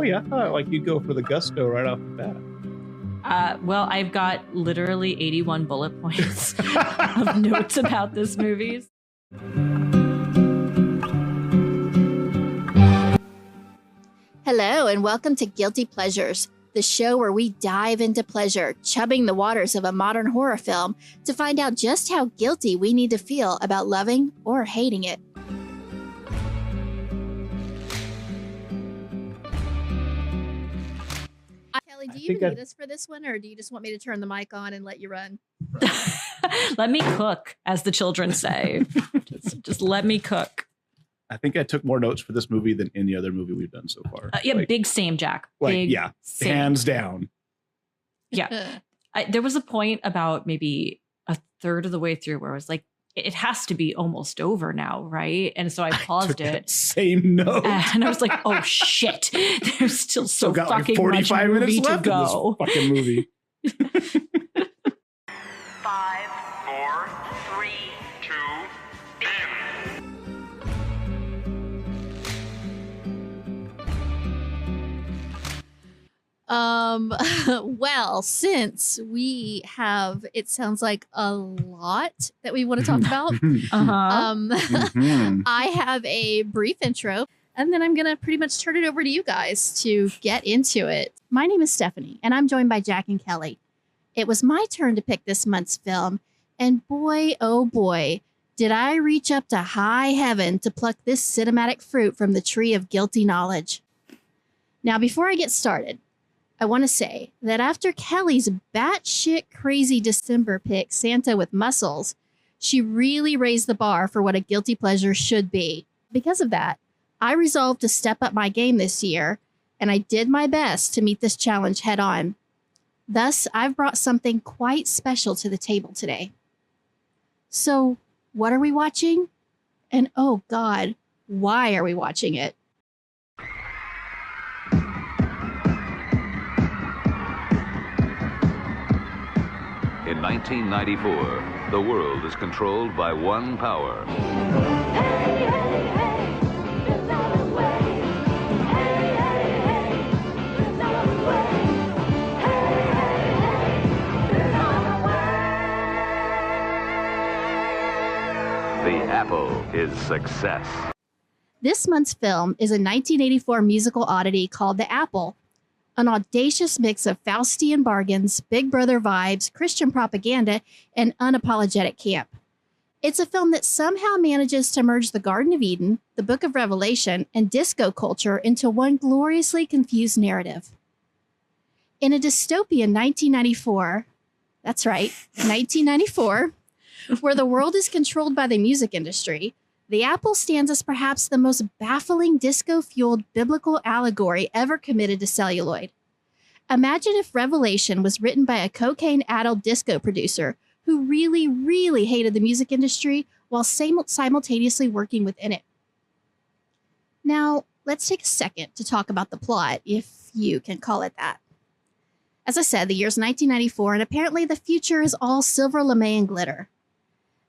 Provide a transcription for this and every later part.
yeah, I thought like you'd go for the gusto right off the bat. Well, I've got literally 81 bullet points of notes about this movie. Hello, and welcome to Guilty Pleasures, the show where we dive into pleasure, chubbing the waters of a modern horror film to find out just how guilty we need to feel about loving or hating it. Kelly, do you need us for this one, or do you just want me to turn the mic on and let you run? Let me cook, as the children say. just let me cook. I think I took more notes for this movie than any other movie we've done so far. Big same, Jack. Same. Hands down. Yeah. There was a point about maybe a third of the way through where I was like, it has to be almost over now, right? And so I paused it. Same note. And I was like, oh shit, there's still so got fucking like 45 much minutes movie left to go. In this fucking movie. 5, 4, 3, 2, Well, since we have, it sounds like a lot that we want to talk about. I have a brief intro, and then I'm going to pretty much turn it over to you guys to get into it. My name is Stephanie, and I'm joined by Jack and Kelly. It was my turn to pick this month's film, and boy, oh boy, did I reach up to high heaven to pluck this cinematic fruit from the tree of guilty knowledge. Now, before I get started, I want to say that after Kelly's batshit crazy December pick, Santa with Muscles, she really raised the bar for what a guilty pleasure should be. Because of that, I resolved to step up my game this year, and I did my best to meet this challenge head on. Thus, I've brought something quite special to the table today. So, what are we watching? And oh God, why are we watching it? In 1994, the world is controlled by one power. Hey, hey, hey, there's no way. Hey, hey, hey, there's no way. Hey, hey, hey, there's no way. The apple is success. This month's film is a 1984 musical oddity called The Apple. An audacious mix of Faustian bargains, Big Brother vibes, Christian propaganda, and unapologetic camp. It's a film that somehow manages to merge the Garden of Eden, the Book of Revelation, and disco culture into one gloriously confused narrative. In a dystopian 1994, that's right, 1994, where the world is controlled by the music industry, The Apple stands as perhaps the most baffling disco-fueled biblical allegory ever committed to celluloid. Imagine if Revelation was written by a cocaine-addled disco producer who really, really hated the music industry while simultaneously working within it. Now, let's take a second to talk about the plot, if you can call it that. As I said, the year's 1994, and apparently the future is all silver lame and glitter.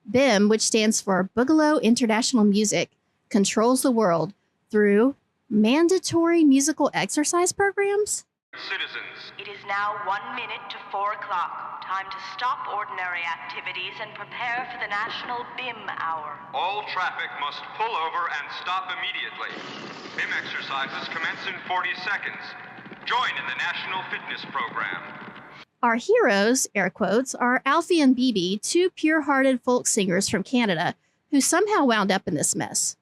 BIM, which stands for Boogaloo International Music, controls the world through mandatory musical exercise programs? Citizens, It is now 1 minute to 4 o'clock. Time to stop ordinary activities and prepare for the National BIM Hour. all traffic must pull over and stop immediately. BIM exercises commence in 40 seconds. Join in the National Fitness Program. Our heroes, air quotes, are Alfie and Bibi, two pure-hearted folk singers from Canada who somehow wound up in this mess.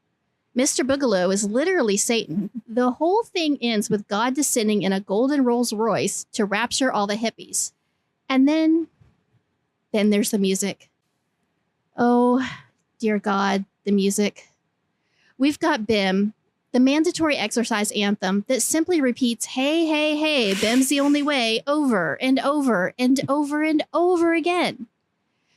Mr. Boogaloo is literally Satan. The whole thing ends with God descending in a golden Rolls Royce to rapture all the hippies. And then there's the music. Oh, dear God, the music. We've got BIM, the mandatory exercise anthem that simply repeats, hey, hey, hey, BIM's the only way, over and over and over and over again.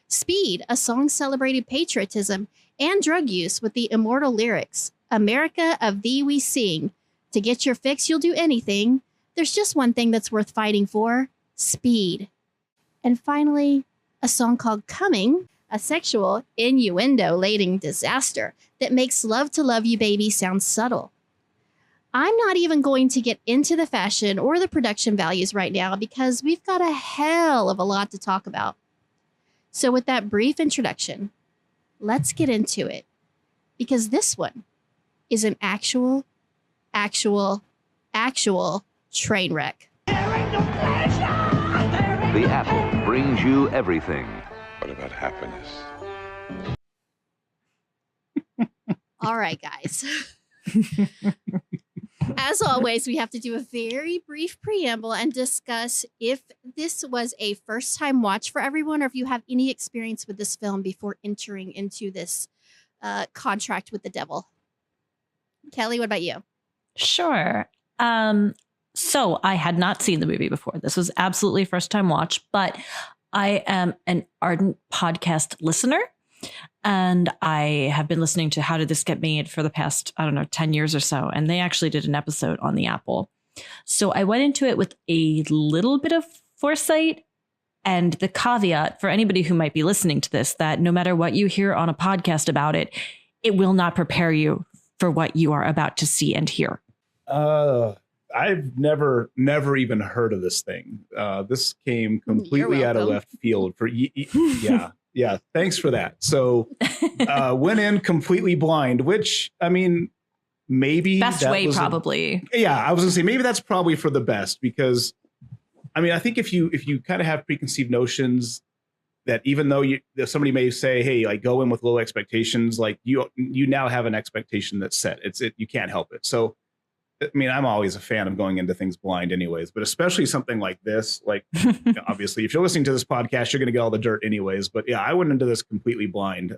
Speed, a song celebrating patriotism and drug use with the immortal lyrics, America of thee we sing. To get your fix, you'll do anything. There's just one thing that's worth fighting for, speed. And finally, a song called Coming, a sexual innuendo-laden disaster that makes Love to Love You Baby sound subtle. I'm not even going to get into the fashion or the production values right now because we've got a hell of a lot to talk about. So with that brief introduction, let's get into it because this one is an actual train wreck. The Apple brings you everything. What about happiness? All right, guys. As always, we have to do a very brief preamble and discuss if this was a first-time watch for everyone or if you have any experience with this film before entering into this contract with the devil. Kelly, what about you? Sure. So I had not seen the movie before. This was absolutely first-time watch, but I am an ardent podcast listener. And I have been listening to How Did This Get Made for the past, 10 years or so. And they actually did an episode on the Apple. So I went into it with a little bit of foresight and the caveat for anybody who might be listening to this, that no matter what you hear on a podcast about it, it will not prepare you for what you are about to see and hear. I've never even heard of this thing. This came completely out of left field for yeah. Yeah, thanks for that. So went in completely blind, which, I mean, maybe best way probably. Yeah, I was gonna say maybe that's probably for the best because, I mean, I think if you kind of have preconceived notions that even though if somebody may say, hey, like go in with low expectations, like you now have an expectation that's set. You can't help it. So, I mean, I'm always a fan of going into things blind anyways, but especially something like this, like obviously if you're listening to this podcast, you're going to get all the dirt anyways. But yeah, I went into this completely blind.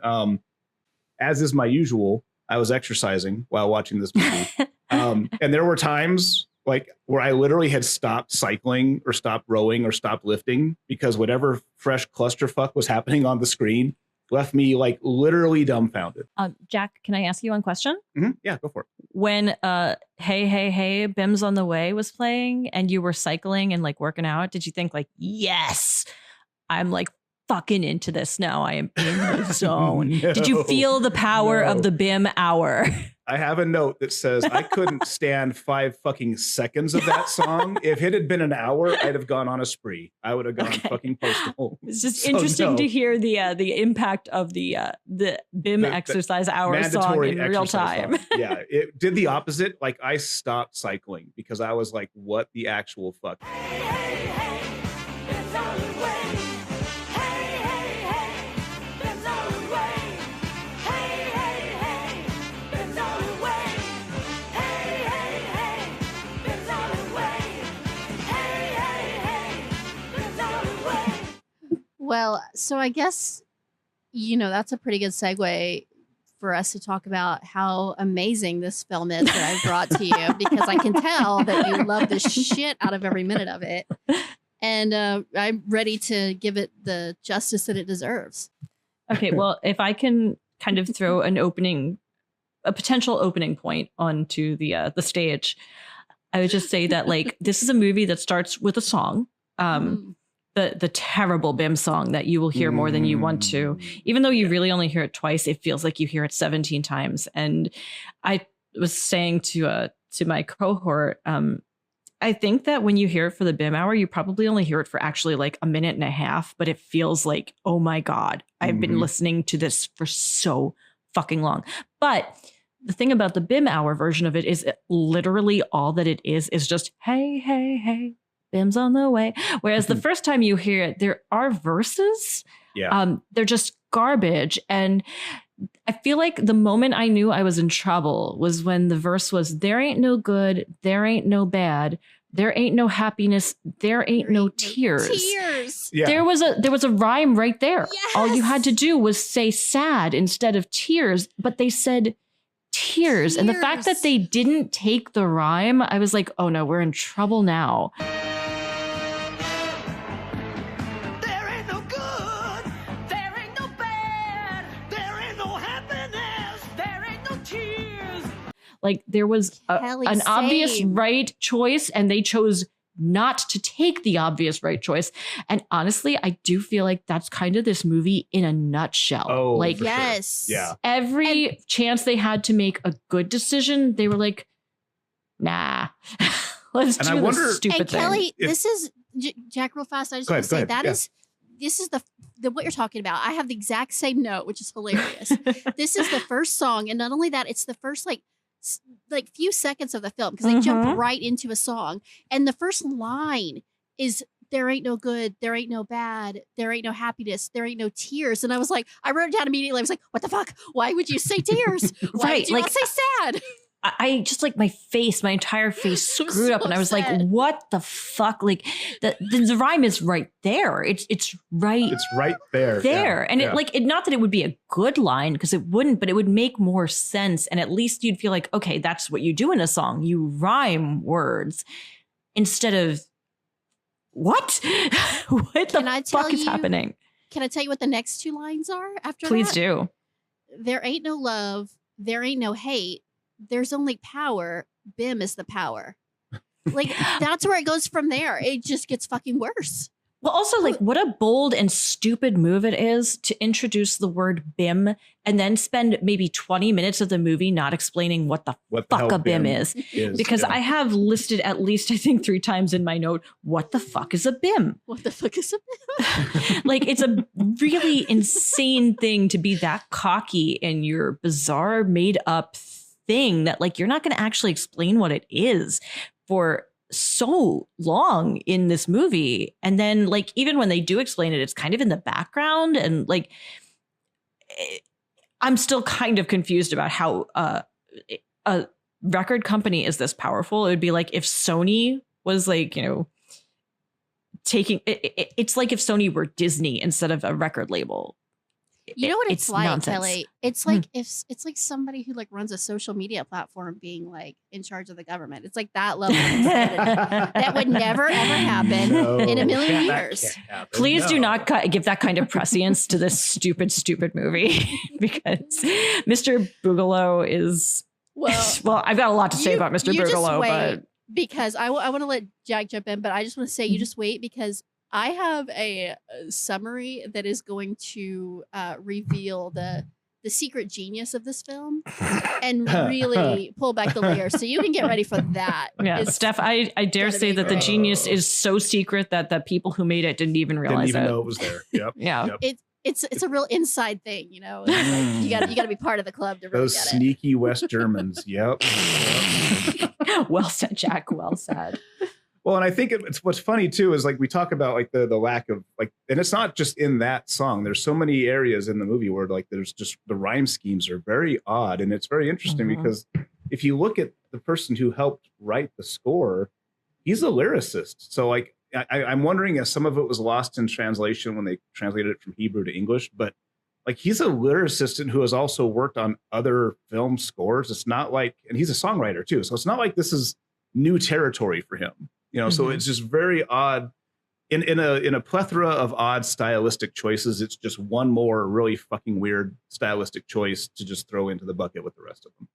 As is my usual, I was exercising while watching this movie. And there were times like where I literally had stopped cycling or stopped rowing or stopped lifting because whatever fresh clusterfuck was happening on the screen left me like literally dumbfounded. Jack, can I ask you one question? Mm-hmm. Yeah, go for it. When Hey, Hey, Hey, Bim's on the Way was playing and you were cycling and like working out, did you think like, yes, I'm like fucking into this now. I am in the zone. Did you feel the power of the Bim hour? I have a note that says I couldn't stand 5 fucking seconds of that song. If it had been an hour, I'd have gone on a spree. I would have gone fucking postal. It's just interesting to hear the impact of the BIM exercise hour song in real time. Yeah, it did the opposite. Like I stopped cycling because I was like, what the actual fuck? Well, so I guess, that's a pretty good segue for us to talk about how amazing this film is that I brought to you, because I can tell that you love the shit out of every minute of it. And I'm ready to give it the justice that it deserves. Okay, well, if I can kind of throw a potential opening point onto the stage, I would just say that like this is a movie that starts with a song. The terrible Bim song that you will hear more than you want to. Even though you really only hear it twice, it feels like you hear it 17 times. And I was saying to my cohort, I think that when you hear it for the Bim hour, you probably only hear it for actually like a minute and a half, but it feels like, oh my God, I've been listening to this for so fucking long. But the thing about the Bim hour version of it is literally all that it is just, hey, hey, hey. Bim's on the way. Whereas the first time you hear it, there are verses. Yeah. They're just garbage. And I feel like the moment I knew I was in trouble was when the verse was, there ain't no good, there ain't no bad, there ain't no happiness, there ain't no tears. Yeah. There was a rhyme right there. Yes. All you had to do was say sad instead of tears, but they said tears. And the fact that they didn't take the rhyme, I was like, oh no, we're in trouble now. Like there was an obvious right choice and they chose not to take the obvious right choice. And honestly, I do feel like that's kind of this movie in a nutshell. Oh, like, yes. Sure. Yeah. Every chance they had to make a good decision, they were like, nah. Let's And do I wonder- this stupid And thing. Kelly, If- this is Jack, real fast. I just Go want to say ahead, that yeah. this is the what you're talking about. I have the exact same note, which is hilarious. This is the first song, and not only that, it's the first like few seconds of the film because they jump right into a song, and the first line is "There ain't no good, there ain't no bad, there ain't no happiness, there ain't no tears." And I was like, I wrote it down immediately. I was like, "What the fuck? Why would you say tears? Why Right, would you like- not say sad?" I just like my entire face screwed up, and I was like, sad. "What the fuck?" Like the rhyme is right there. It's right It's right there. there, Yeah, and yeah. it not that it would be a good line because it wouldn't, but it would make more sense, and at least you'd feel like, okay, that's what you do in a song. You rhyme words instead of what? What Can the I tell fuck is you- happening? Can I tell you what the next two lines are after Please that? do. There ain't no love, there ain't no hate, there's only power. BIM is the power. Like that's where it goes from there. It just gets fucking worse. Well, also, like, what a bold and stupid move it is to introduce the word BIM and then spend maybe 20 minutes of the movie not explaining what the What the fuck hell a BIM BIM is. is, Because yeah. I have listed at least, I think, 3 times in my note, what the fuck is a BIM? What the fuck is it? Like, it's a really insane thing to be that cocky in your bizarre, made up thing that, like, you're not going to actually explain what it is for so long in this movie. And then, like, even when they do explain it, it's kind of in the background. And, like, I'm still kind of confused about how a record company is this powerful. It would be like if Sony was, like, you know, taking it's like if Sony were Disney instead of a record label. You know what it's like, nonsense. Kelly? It's like if it's like somebody who like runs a social media platform being like in charge of the government. It's like that level of insanity. That would never ever happen in a million that years. can't happen. Please do No. not give that kind of prescience to this stupid movie because Mr. Boogaloo is Well, I've got a lot to say about Mr. you just Boogaloo, wait, but because I want to let Jack jump in, but I just want to say you just wait because I have a summary that is going to reveal the secret genius of this film and really pull back the layers. So you can get ready for that. yeah, It's Steph, I dare gonna say be that the great. genius is so secret that the people who made it didn't even Didn't realize even it. know it was there. Yep. Yeah. Yep. It's a real inside thing, you know. It's like, you got to be part of the club to really Those get it. sneaky West Germans. Yep. Yep. Well said, Jack. Well said. Well, and I think it's what's funny too is like we talk about like the lack of like, and it's not just in that song. There's so many areas in the movie where like there's just the rhyme schemes are very odd, and it's very interesting Mhm. because if you look at the person who helped write the score, he's a lyricist. So like I'm wondering if some of it was lost in translation when they translated it from Hebrew to English, but like he's a lyricist who has also worked on other film scores. It's not like, and he's a songwriter too, so it's not like this is new territory for him. You know, so Mhm. it's just very odd in a plethora of odd stylistic choices. It's just one more really fucking weird stylistic choice to just throw into the bucket with the rest of them.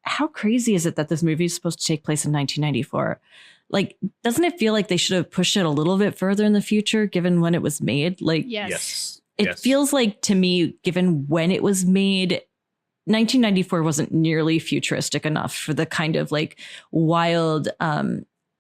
How crazy is it that this movie is supposed to take place in 1994? Like, doesn't it feel like they should have pushed it a little bit further in the future, given when it was made? Like, Yes. it Yes. feels like to me, given when it was made, 1994 wasn't nearly futuristic enough for the kind of like wild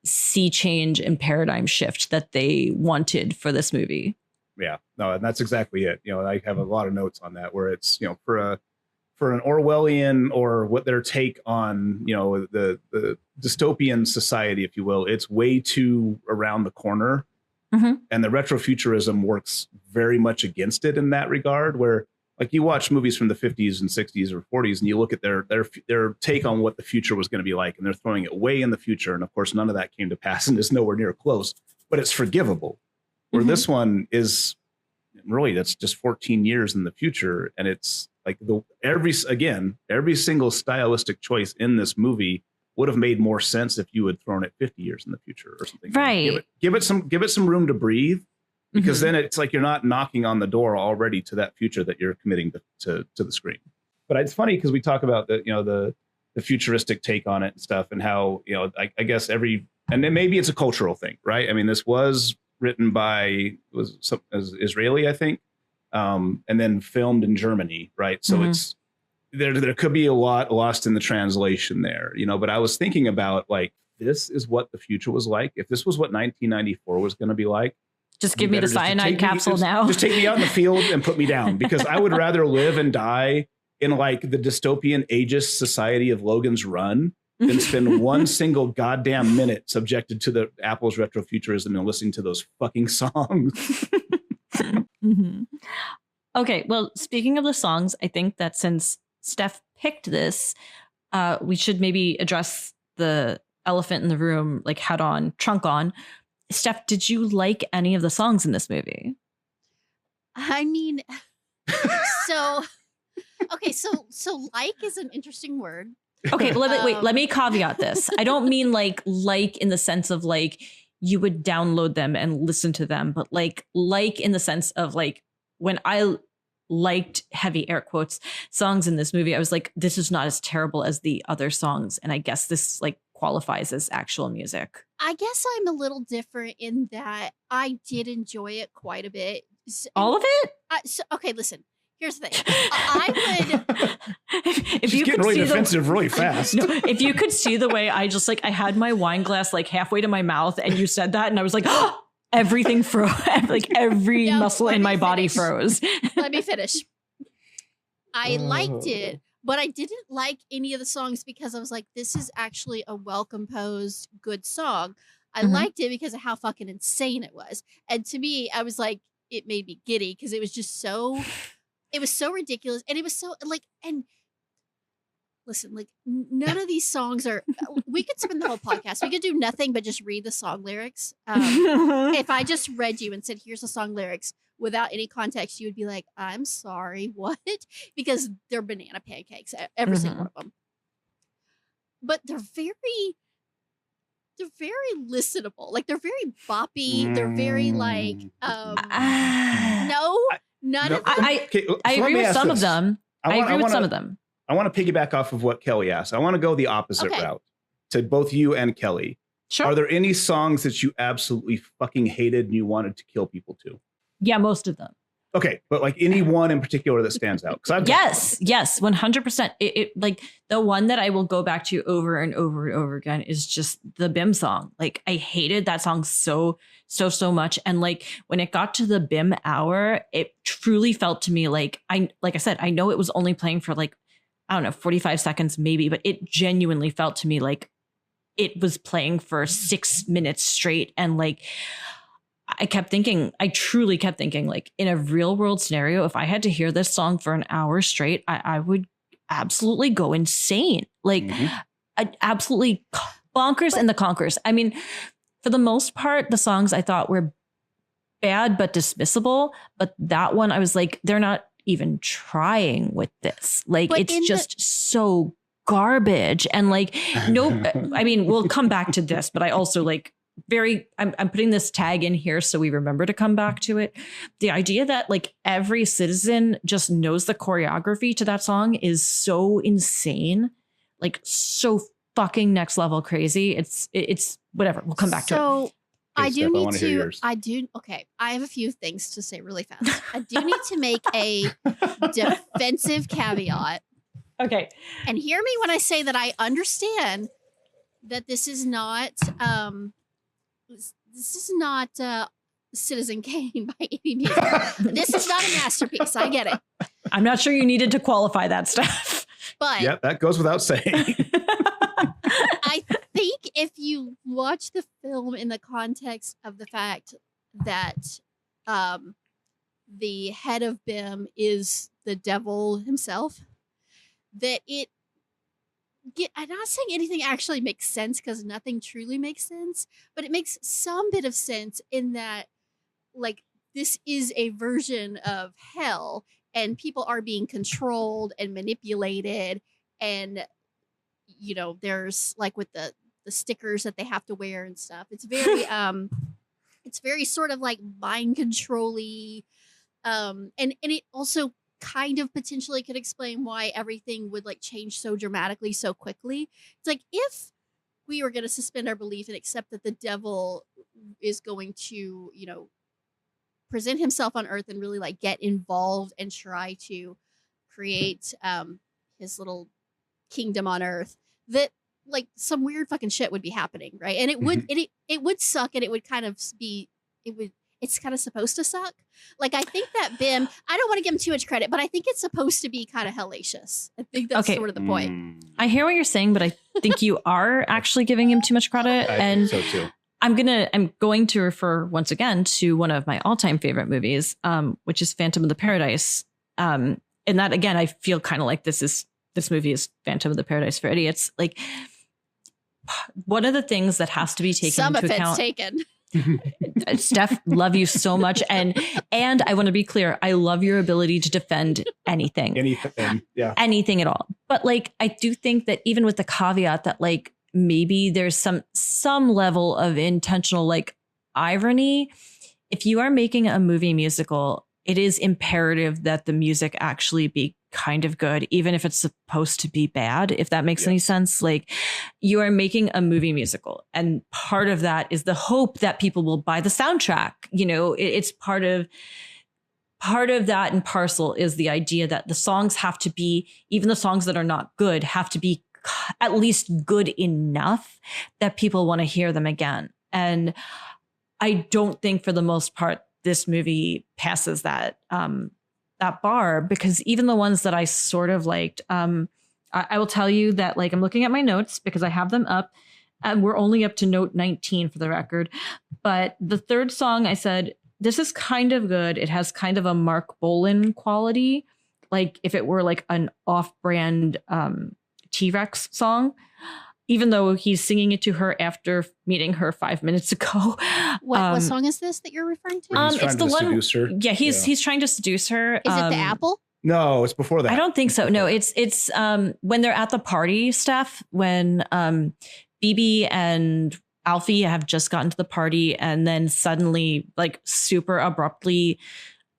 sea change and paradigm shift that they wanted for this movie. Yeah, no, and that's exactly it. You know, I have a lot of notes on that where it's, you know, for an Orwellian or what their take on, you know, the dystopian society, if you will, it's way too around the corner. Mhm. And the retrofuturism works very much against it in that regard, where like you watch movies from the 50s and 60s or 40s and you look at their take on what the future was going to be like, and they're throwing it way in the future. And of course, none of that came to pass and it's nowhere near close, but it's forgivable. Where Mhm. this one is really, that's just 14 years in the future. And it's like every single stylistic choice in this movie would have made more sense if you had thrown it 50 years in the future or something. Right. Give it some room to breathe, because Mhm. then it's like you're not knocking on the door already to that future that you're committing to the screen. But it's funny because we talk about the futuristic take on it and stuff, and how, you know, I guess and then maybe it's a cultural thing, right? I mean, this was written by as Israeli, I think, and then filmed in Germany, right? So Mhm. it's there could be a lot lost in the translation there, you know, but I was thinking about like, this is what the future was like. If this was what 1994 was going to be like, Just give me the cyanide capsule now. Just take me out in the field and put me down, because I would rather live and die in like the dystopian ageist society of Logan's Run than spend one single goddamn minute subjected to the Apple's retrofuturism and listening to those fucking songs. Mm-hmm. Okay, well, speaking of the songs, I think that since Steph picked this, we should maybe address the elephant in the room, like head on, trunk on. Steph, did you like any of the songs in this movie? I mean, so okay, so like is an interesting word. Okay, but let me caveat this. I don't mean like in the sense of like you would download them and listen to them, but like in the sense of like when I liked, heavy air quotes, songs in this movie, I was like, this is not as terrible as the other songs. And I guess this like qualifies as actual music. I guess I'm a little different in that I did enjoy it quite a bit. All of it? Okay, listen. Here's the thing. I would. If She's you getting could really see defensive really fast. No, if you could see the way I just like I had my wine glass like halfway to my mouth, and you said that, and I was like, oh, everything froze. Like every muscle in my body froze. Let me finish. I liked it, but I didn't like any of the songs because I was like, this is actually a well composed, good song. I liked it because of how fucking insane it was. And to me, I was like, it made me giddy because it was just so, it was so ridiculous. And it was so like, and listen, like none of these songs are, we could spend the whole podcast. We could do nothing but just read the song lyrics. If I just read you and said, here's the song lyrics without any context, you would be like, I'm sorry, what? Because they're banana pancakes, every single one of them. But they're very listenable. Like they're very boppy. They're very like, none of them. I agree with some of them. I agree with some of them. I want to piggyback off of what Kelly asked. I want to go the opposite route to both you and Kelly. Sure. Are there any songs that you absolutely fucking hated and you wanted to kill people to? Yeah, most of them. Okay, but like any one in particular that stands out? Yes, 100%. It like the one that I will go back to over and over and over again is just the BIM song. Like I hated that song so much, and like when it got to the BIM hour, it truly felt to me like I said, I know it was only playing for like, I don't know, 45 seconds maybe, but it genuinely felt to me like it was playing for 6 minutes straight, and like. I truly kept thinking, like in a real world scenario, if I had to hear this song for an hour straight, I would absolutely go insane. Like absolutely bonkers and the conkers. I mean, for the most part, the songs I thought were bad, but dismissible. But that one, I was like, they're not even trying with this. Like, it's just so garbage. And like, no, I mean, we'll come back to this, but I also like, I'm putting this tag in here so we remember to come back to it. The idea that like every citizen just knows the choreography to that song is so insane, like so fucking next level crazy. It's whatever. We'll come back to it. So I have a few things to say really fast. I do need to make a defensive caveat. Okay. And hear me when I say that I understand that this is not Citizen Kane by any means. This is not a masterpiece. I get it. I'm not sure you needed to qualify that stuff. But yeah, that goes without saying. I think if you watch the film in the context of the fact that the head of BIM is the devil himself, that I'm not saying anything actually makes sense because nothing truly makes sense, but it makes some bit of sense in that, like, this is a version of hell and people are being controlled and manipulated. And, you know, there's like with the stickers that they have to wear and stuff. It's very, it's very sort of like mind control-y. And it also kind of potentially could explain why everything would like change so dramatically so quickly. It's like if we were going to suspend our belief and accept that the devil is going to, you know, present himself on earth and really like get involved and try to create his little kingdom on Earth, that like some weird fucking shit would be happening, right? And it would it would suck, and it would kind of be it's kind of supposed to suck. Like I think that Bim, I don't want to give him too much credit, but I think it's supposed to be kind of hellacious. I think that's sort of the point. I hear what you're saying, but I think you are actually giving him too much credit. I think so too. I'm going to refer once again to one of my all-time favorite movies, which is Phantom of the Paradise. And that again, I feel kind of like this movie is Phantom of the Paradise for idiots. Like one of the things that has to be taken into account. Taken. Steph, love you so much, and I want to be clear. I love your ability to defend anything, anything at all. But like, I do think that even with the caveat that like maybe there's some level of intentional like irony. If you are making a movie musical, it is imperative that the music actually be kind of good, even if it's supposed to be bad, if that makes any sense. Like you are making a movie musical, and part of that is the hope that people will buy the soundtrack. You know, it's part of that, and parcel is the idea that the songs have to be, even the songs that are not good, have to be at least good enough that people want to hear them again. And I don't think for the most part this movie passes that bar, because even the ones that I sort of liked, I will tell you that like I'm looking at my notes because I have them up, and we're only up to note 19 for the record. But the third song, I said, this is kind of good. It has kind of a Mark Bolan quality, like if it were like an off-brand T-Rex song, even though he's singing it to her after meeting her 5 minutes ago. What song is this that you're referring to? It's the one. Her. Yeah, he's trying to seduce her. Is it the apple? No, it's before that. I don't think so. No, it's when they're at the party, Steph, when BB and Alfie have just gotten to the party, and then suddenly, like super abruptly,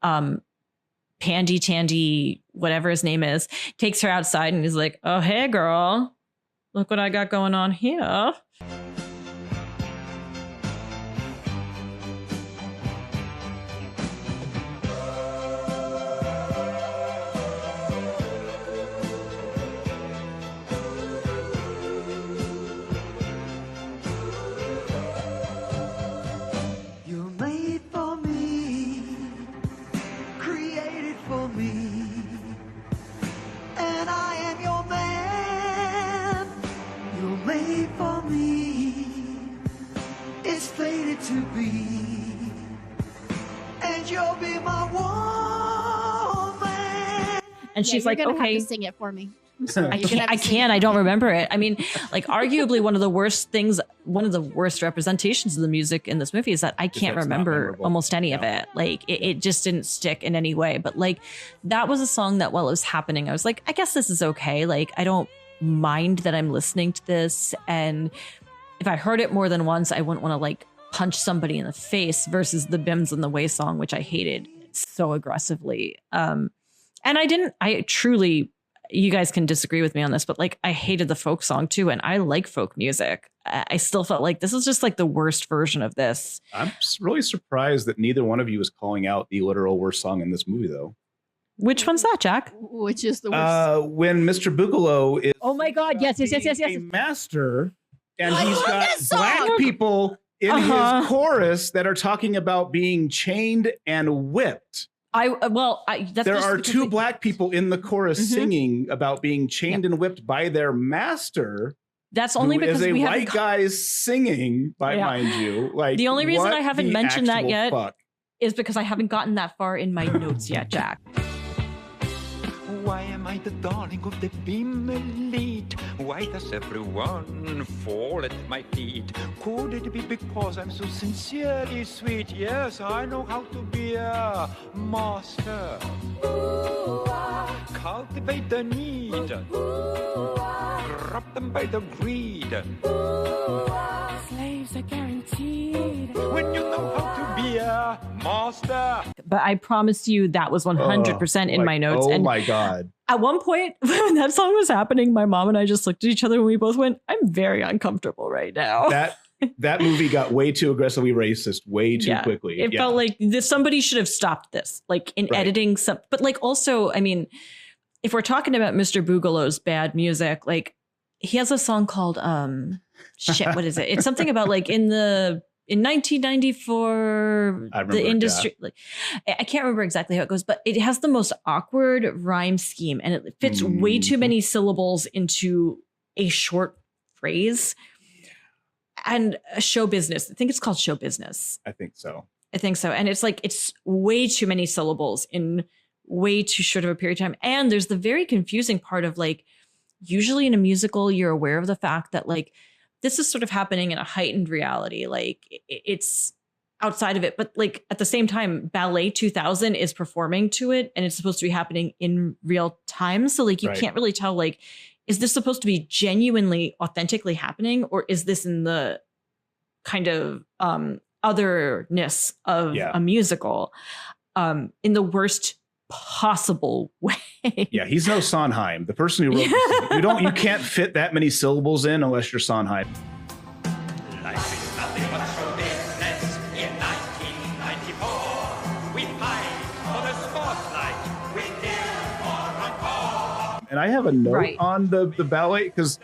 Pandy Tandy, whatever his name is, takes her outside and is like, "Oh, hey, girl, look what I got going on here." You're made for me, created for me, and I am your man. You're made for me, it's fated to be, and you'll be my woman. And she's like, you're gonna okay, have to sing it for me. I'm sorry. I can't. I don't remember it. I mean, like arguably one of the worst representations of the music in this movie is that I can't remember almost any of it. Like it just didn't stick in any way. But like that was a song that while it was happening, I was like, I guess this is okay. Like I don't mind that I'm listening to this. And if I heard it more than once, I wouldn't want to like punch somebody in the face versus the Bims and the Way song, which I hated so aggressively. And I truly, you guys can disagree with me on this, but like I hated the folk song too. And I like folk music. I still felt like this is just like the worst version of this. I'm really surprised that neither one of you is calling out the literal worst song in this movie, though. Which one's that, Jack? Which is the worst? When Mr. Boogaloo is Oh my God. Yes. a master, and he's love got that song. black people in his chorus that are talking about being chained and whipped. There are two black people in the chorus singing about being chained and whipped by their master. That's only because we have we white guys singing, mind you. Like the only reason I haven't mentioned that yet fuck? is because I haven't gotten that far in my notes yet, Jack. Why am I the darling of the BIM elite? Why does everyone fall at my feet? Could it be because I'm so sincerely sweet? Yes, I know how to be a master. Cultivate the need. Grab them by the greed. Slaves are guaranteed. When you know how to be a master. But I promise you that was 100% in my notes. Oh and my God. At one point when that song was happening, my mom and I just looked at each other and we both went, I'm very uncomfortable right now. That movie got way too aggressively racist way too quickly. It felt like somebody should have stopped this, like in editing some, but like also, I mean, if we're talking about Mr. Boogalow's bad music, like he has a song called shit, what is it? It's something about like in 1994 the industry like I can't remember exactly how it goes, but it has the most awkward rhyme scheme and it fits way too many syllables into a short phrase. And show business. I think it's called show business. I think so. And it's like it's way too many syllables in way too short of a period of time. And there's the very confusing part of like, usually in a musical, you're aware of the fact that like, this is sort of happening in a heightened reality. Like it's outside of it. But like at the same time, Ballet 2000 is performing to it and it's supposed to be happening in real time. So like, you can't really tell like, is this supposed to be genuinely, authentically happening? Or is this in the kind of otherness of a musical in the worst possible way? Yeah, he's no Sondheim. The person who wrote this, you can't fit that many syllables in unless you're Sondheim. Life is nothing but show business. In 1994, we fight for the spotlight. We kill for encore. And I have a note on the ballet because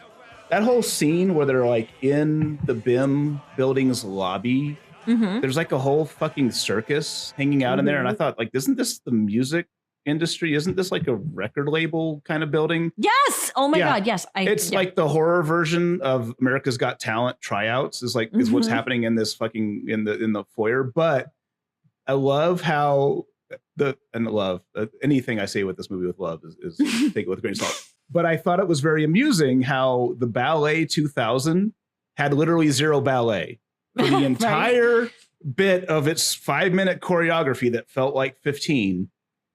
that whole scene where they're like in the BIM building's lobby, there's like a whole fucking circus hanging out in there. And I thought, like, isn't this the music industry? Isn't this like a record label kind of building? Yes. Oh my God. Yes. It's like the horror version of America's Got Talent tryouts is what's happening in this fucking in the foyer. But I love how anything I say with this movie with love is take it with a grain of salt. But I thought it was very amusing how the Ballet 2000 had literally zero ballet for the entire bit of its 5-minute choreography that felt like 15.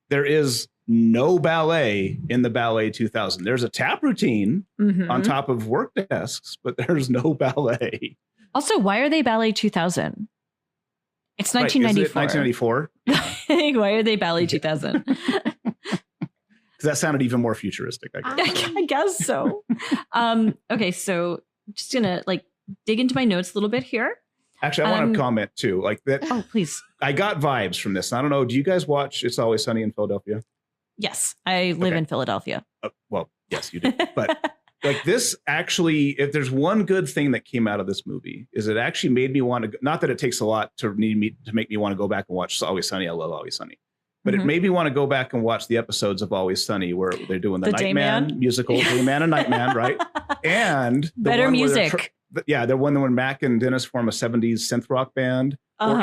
There is no ballet in the Ballet 2000. There's a tap routine on top of work desks, but there's no ballet. Also, why are they Ballet 2000? It's 1994. 1994? Why are they Ballet 2000? That sounded even more futuristic, I guess. I guess so. Okay, so just gonna like dig into my notes a little bit here. Actually, I want to comment too. Like that. Oh, please. I got vibes from this. I don't know. Do you guys watch It's Always Sunny in Philadelphia? Yes, I live in Philadelphia. Well, yes, you do. But like this actually, if there's one good thing that came out of this movie, is it actually made me want to. Not that it takes a lot to make me want to go back and watch Always Sunny. I love Always Sunny. But it made me want to go back and watch the episodes of Always Sunny where they're doing the Nightman musical, Dayman and Nightman, right? And the better music. They're when Mac and Dennis form a 70s synth rock band, or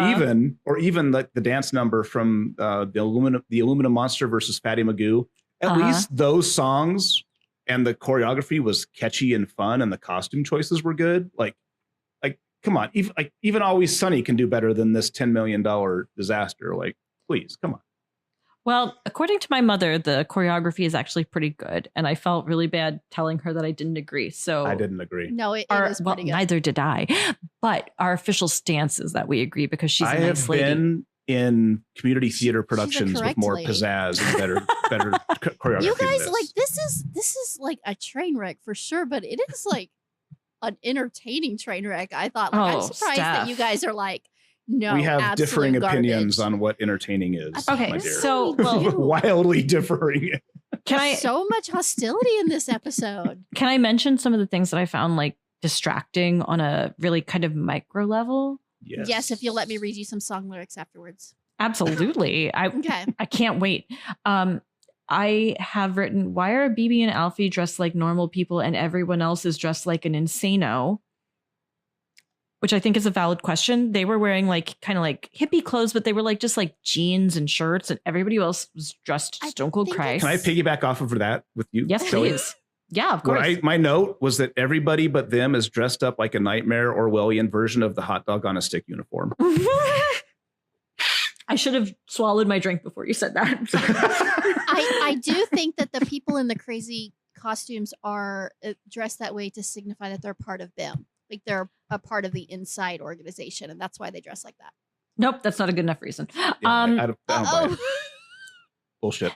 even like the dance number from the Aluminum Monster versus Fatty Magoo. At least those songs and the choreography was catchy and fun, and the costume choices were good. Like come on, even Always Sunny can do better than this $10 million disaster. Like, please, come on. Well, according to my mother, the choreography is actually pretty good, and I felt really bad telling her that I didn't agree. So I didn't agree. No, it was pretty good. Neither did I. But our official stance is that we agree because she's a nice lady. I have been in community theater productions with more pizzazz and better choreography. You guys, like this is like a train wreck for sure, but it is like an entertaining train wreck. I thought, like, I'm surprised that you guys are like. No, we have differing opinions on what entertaining is. Okay, so wildly differing. So much hostility in this episode. Can I mention some of the things that I found like distracting on a really kind of micro level? Yes, if you'll let me read you some song lyrics afterwards. Absolutely. I can't wait. I have written, why are BB and Alfie dressed like normal people and everyone else is dressed like an insano? Which I think is a valid question. They were wearing like kind of like hippie clothes, but they were like just like jeans and shirts, and everybody else was dressed stone cold Christ. Can I piggyback off of that with you? Yes, please. Yeah, of course. My note was that everybody but them is dressed up like a nightmare Orwellian version of the hot dog on a stick uniform. I should have swallowed my drink before you said that. I do think that the people in the crazy costumes are dressed that way to signify that they're part of BIM. Like they're a part of the inside organization, and that's why they dress like that. Nope, that's not a good enough reason. I don't buy it. Bullshit.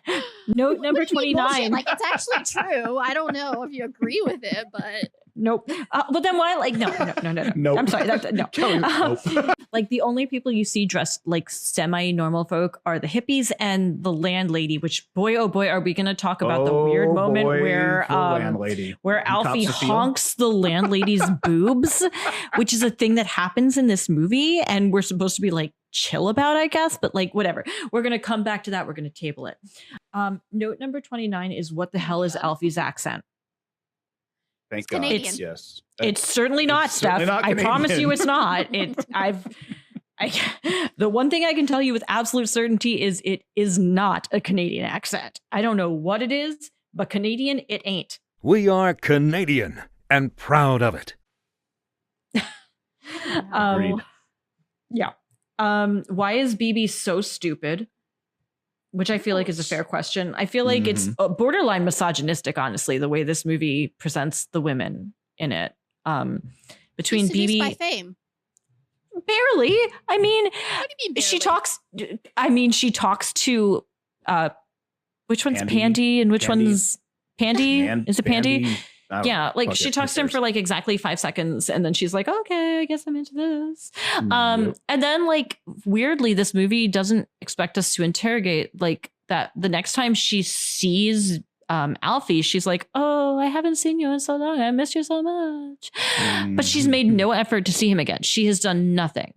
Note number 29. Like it's actually true. I don't know if you agree with it, but nope. But then why? Like no. Nope. I'm sorry. No. Nope. Like the only people you see dressed like semi-normal folk are the hippies and the landlady, which boy, oh boy, are we going to talk about the weird moment where Alfie honks the landlady's boobs, which is a thing that happens in this movie. And we're supposed to be like chill about, I guess, but like, whatever. We're going to come back to that. We're going to table it. Note number 29 is what the hell is Alfie's accent? Thank God. Canadian. Yes. It's certainly not, Steph. I promise you it's not. The one thing I can tell you with absolute certainty is it is not a Canadian accent. I don't know what it is, but Canadian, it ain't. We are Canadian and proud of it. Yeah. Why is BB so stupid? Which I feel like is a fair question. I feel like it's borderline misogynistic, honestly, the way this movie presents the women in it. Between BB by fame. Barely. I mean, What do you mean barely? she talks to which one's Pandy. Pandy and which Pandy. one's Pandy? Is it Pandy? Yeah, like Fuck she it, talks who to him cares? for like exactly 5 seconds, and then she's like, "Okay, I guess I'm into this." And then like weirdly, this movie doesn't expect us to interrogate like that. The next time she sees Alfie, she's like, "Oh, I haven't seen you in so long. I missed you so much." But she's made no effort to see him again. She has done nothing.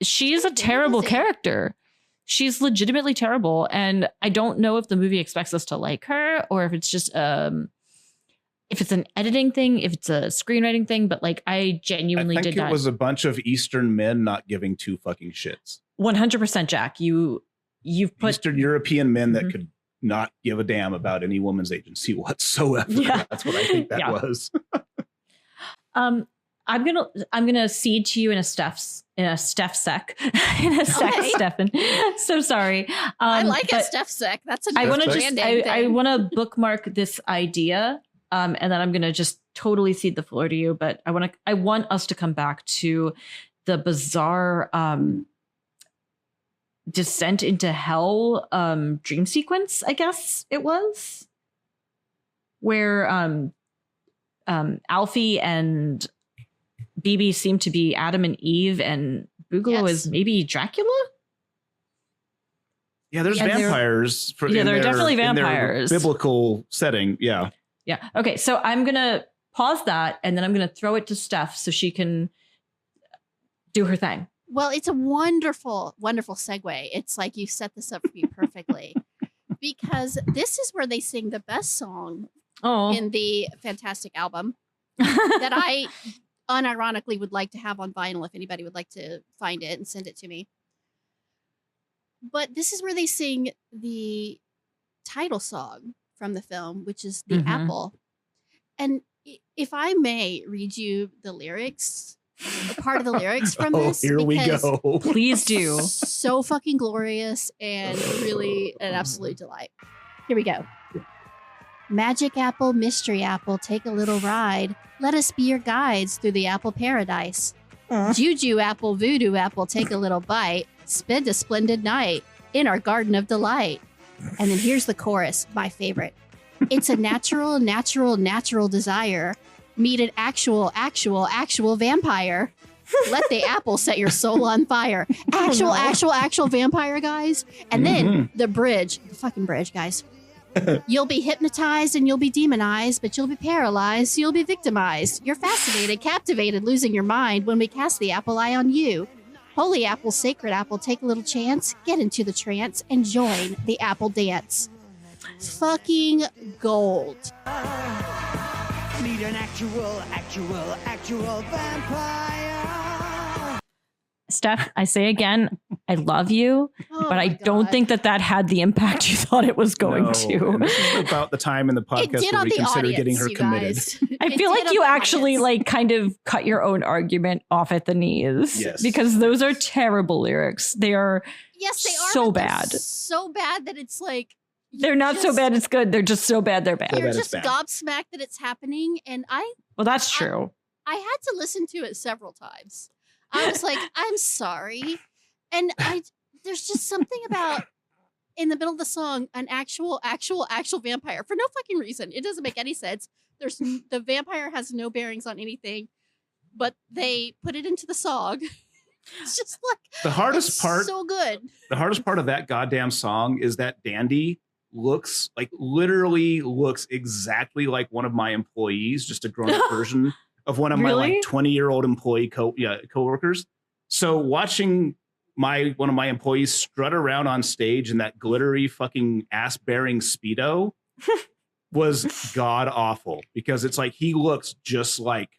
She is a terrible character. She's legitimately terrible, and I don't know if the movie expects us to like her or if it's just if it's an editing thing, if it's a screenwriting thing, but like I genuinely did not. It was a bunch of Eastern men not giving two fucking shits. 100%, Jack. You've put Eastern European men that could not give a damn about any woman's agency whatsoever. Yeah. That's what I think that was. I'm gonna cede to you in a Steph sec, Stefan. So sorry. I like a Steph sec. That's a I want to nice just branding I thing. want to bookmark this idea, and then I'm gonna just totally cede the floor to you. But I want us to come back to the bizarre descent into hell dream sequence. I guess it was where Alfie and BB seem to be Adam and Eve, and Boogaloo is maybe Dracula. Yeah, there's vampires. There are definitely in their vampires. biblical setting. Yeah. Yeah. Okay. So I'm going to pause that and then I'm going to throw it to Steph so she can do her thing. Well, it's a wonderful, wonderful segue. It's like you set this up for me perfectly because this is where they sing the best song in the fantastic album that I unironically would like to have on vinyl if anybody would like to find it and send it to me. But this is where they sing the title song from the film, which is The Apple. And if I may read you the lyrics, a part of the lyrics from this. Here we go. Please do. So fucking glorious and really an absolute delight. Here we go. Magic apple, mystery apple, take a little ride. Let us be your guides through the apple paradise. Juju apple, voodoo apple, take a little bite. Spend a splendid night in our garden of delight. And then here's the chorus, my favorite. It's a natural, natural, natural desire. Meet an actual, actual, actual vampire. Let the apple set your soul on fire. Actual, actual vampire, guys. And then the bridge, the fucking bridge, guys. You'll be hypnotized and you'll be demonized, but you'll be paralyzed, so you'll be victimized. You're fascinated, captivated, losing your mind when we cast the apple eye on you. Holy apple, sacred apple, take a little chance, get into the trance, and join the apple dance. Fucking gold. Meet an actual vampire. Steph, I say again, I love you, Oh but I my don't God. think that had the impact you thought it was going to. And this is about the time in the It podcast did where on we the consider audience, getting her you committed. guys. I It feel did like on you the actually audience. like kind of cut your own argument off at the knees. Yes. Because those are terrible lyrics. They are Yes, they are so but they're bad. so bad that it's like They're not so just- bad it's good. They're just so bad they're bad. So You're bad it's just bad. gobsmacked that it's happening, and Well, that's true. I had to listen to it several times. I was like, I'm sorry. And there's just something about in the middle of the song, an actual vampire for no fucking reason. It doesn't make any sense. The vampire has no bearings on anything, but they put it into the song It's just like The hardest part, so good. the hardest part of that goddamn song is that Dandy literally looks exactly like one of my employees, just a grown-up version of one of my Really? like 20-year-old employee coworkers. So watching one of my employees strut around on stage in that glittery fucking ass-bearing Speedo was god awful, because it's like he looks just like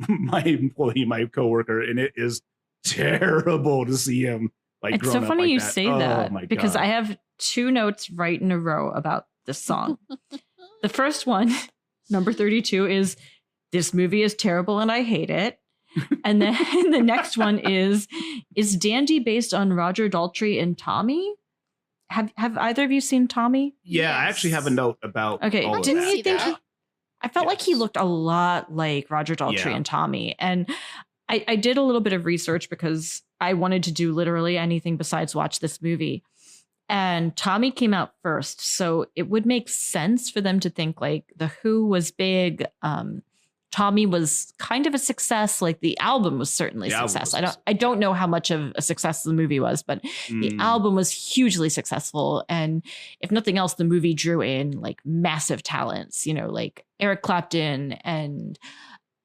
my employee, my coworker, and it is terrible to see him like It's so grown up funny like you that. say Oh that my because God. I have 2 notes right in a row about this song. The first one, number 32, is this movie is terrible and I hate it. And then the next one is Dandy based on Roger Daltrey and Tommy? Have either of you seen Tommy? Yeah, I actually have a note about Okay, all of didn't that. you think that. I felt like he Yes. looked a lot like Roger Daltrey Yeah. and Tommy. And I did a little bit of research because I wanted to do literally anything besides watch this movie. And Tommy came out first. So it would make sense for them to think like The Who was big. Tommy was kind of a success. Like the album was certainly a The album success. was I don't know how much of a success the movie was, but the Mm. album was hugely successful. And if nothing else, the movie drew in like massive talents, like Eric Clapton and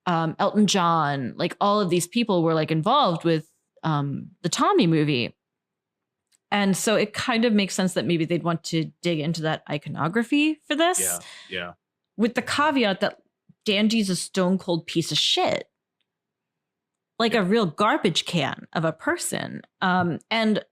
Elton John. Like all of these people were like involved with the Tommy movie. And so it kind of makes sense that maybe they'd want to dig into that iconography for this, Yeah. with the caveat that Dandy's a stone cold piece of shit, like a real garbage can of a person. And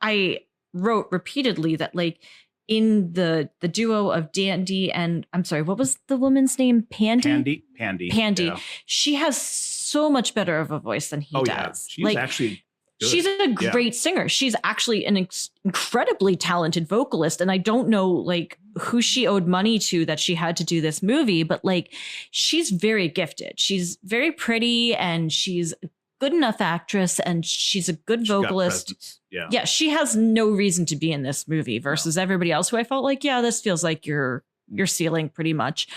I wrote repeatedly that like in the duo of Dandy and I'm sorry, what was the woman's name? Pandy. Pandy. Yeah. She has so much better of a voice than he Oh does. yeah, she's like, actually good. she's a Yeah. great singer. She's actually an incredibly talented vocalist. And I don't know like who she owed money to that she had to do this movie, but like she's very gifted. She's very pretty and she's a good enough actress and she's a good She's got vocalist. presence. Yeah. Yeah, she has no reason to be in this movie versus everybody else who I felt like, yeah, this feels like your ceiling pretty much.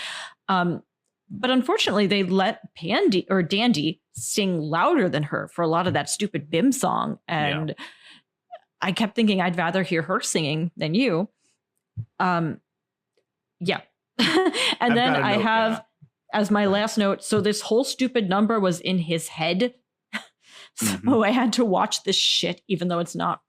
But unfortunately, they let Dandy sing louder than her for a lot of that stupid Bim song. And I kept thinking I'd rather hear her singing than you. Yeah. And then got a I note, have as my last note, so this whole stupid number was in his head. So Mhm. I had to watch this shit, even though it's not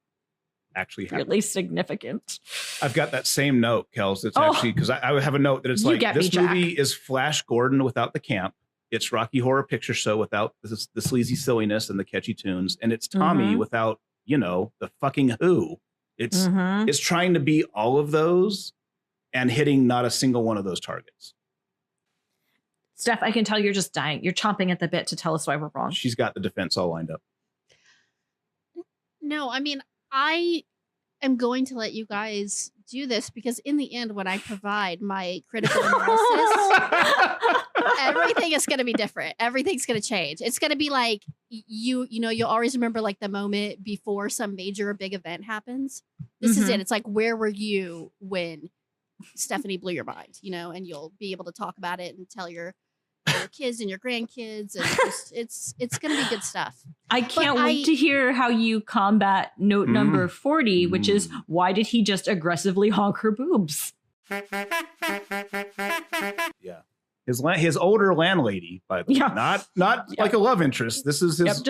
Actually happened. really significant. I've got that same note, Kels. It's Oh. actually because I have a note that it's You like get me, this Jack. movie is Flash Gordon without the camp. It's Rocky Horror Picture Show without the sleazy silliness and the catchy tunes, and it's Tommy Mhm. without the fucking Who. It's Mhm. it's trying to be all of those and hitting not a single one of those targets. Steph, I can tell you're just dying. You're chomping at the bit to tell us why we're wrong. She's got the defense all lined up. No, I mean, I am going to let you guys do this because in the end, when I provide my critical analysis, everything is going to be different. Everything's going to change. It's going to be like you'll always remember like the moment before some major or big event happens. This is Mhm. it. It's like, where were you when Stephanie blew your mind, and you'll be able to talk about it and tell your kids and your grandkids. And it's going to be good stuff. I can't wait to hear how you combat note number 40, which is why did he just aggressively honk her boobs? Yeah. His older landlady, by the way, not like a love interest. This is his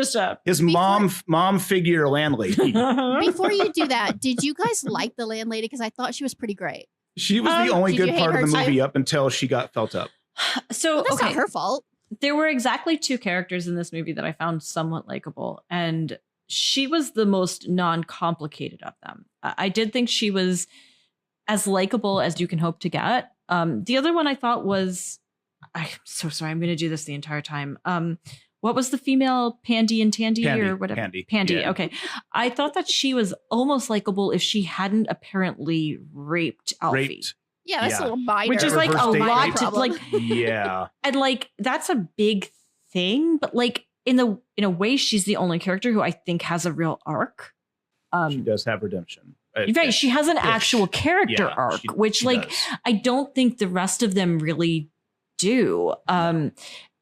his mom figure landlady. Before you do that, did you guys like the landlady? Because I thought she was pretty great. She was the only did you good hate part of her the movie too? up until she got felt up. So Well, that's not her fault. There were exactly 2 characters in this movie that I found somewhat likable, and she was the most non-complicated of them. I did think she was as likable as you can hope to get. The other one I thought was, I'm so sorry, I'm going to do this the entire time. What was the female Pandy and Tandy or whatever? Pandy. Yeah. Okay. I thought that she was almost likable if she hadn't apparently raped Alfie. Yeah, that's a little minor. Which is like a lot to like. Yeah. And like that's a big thing, but like in a way, she's the only character who I think has a real arc. She does have redemption. Right. She has an actual character Yeah, arc, which she like does. I don't think the rest of them really do.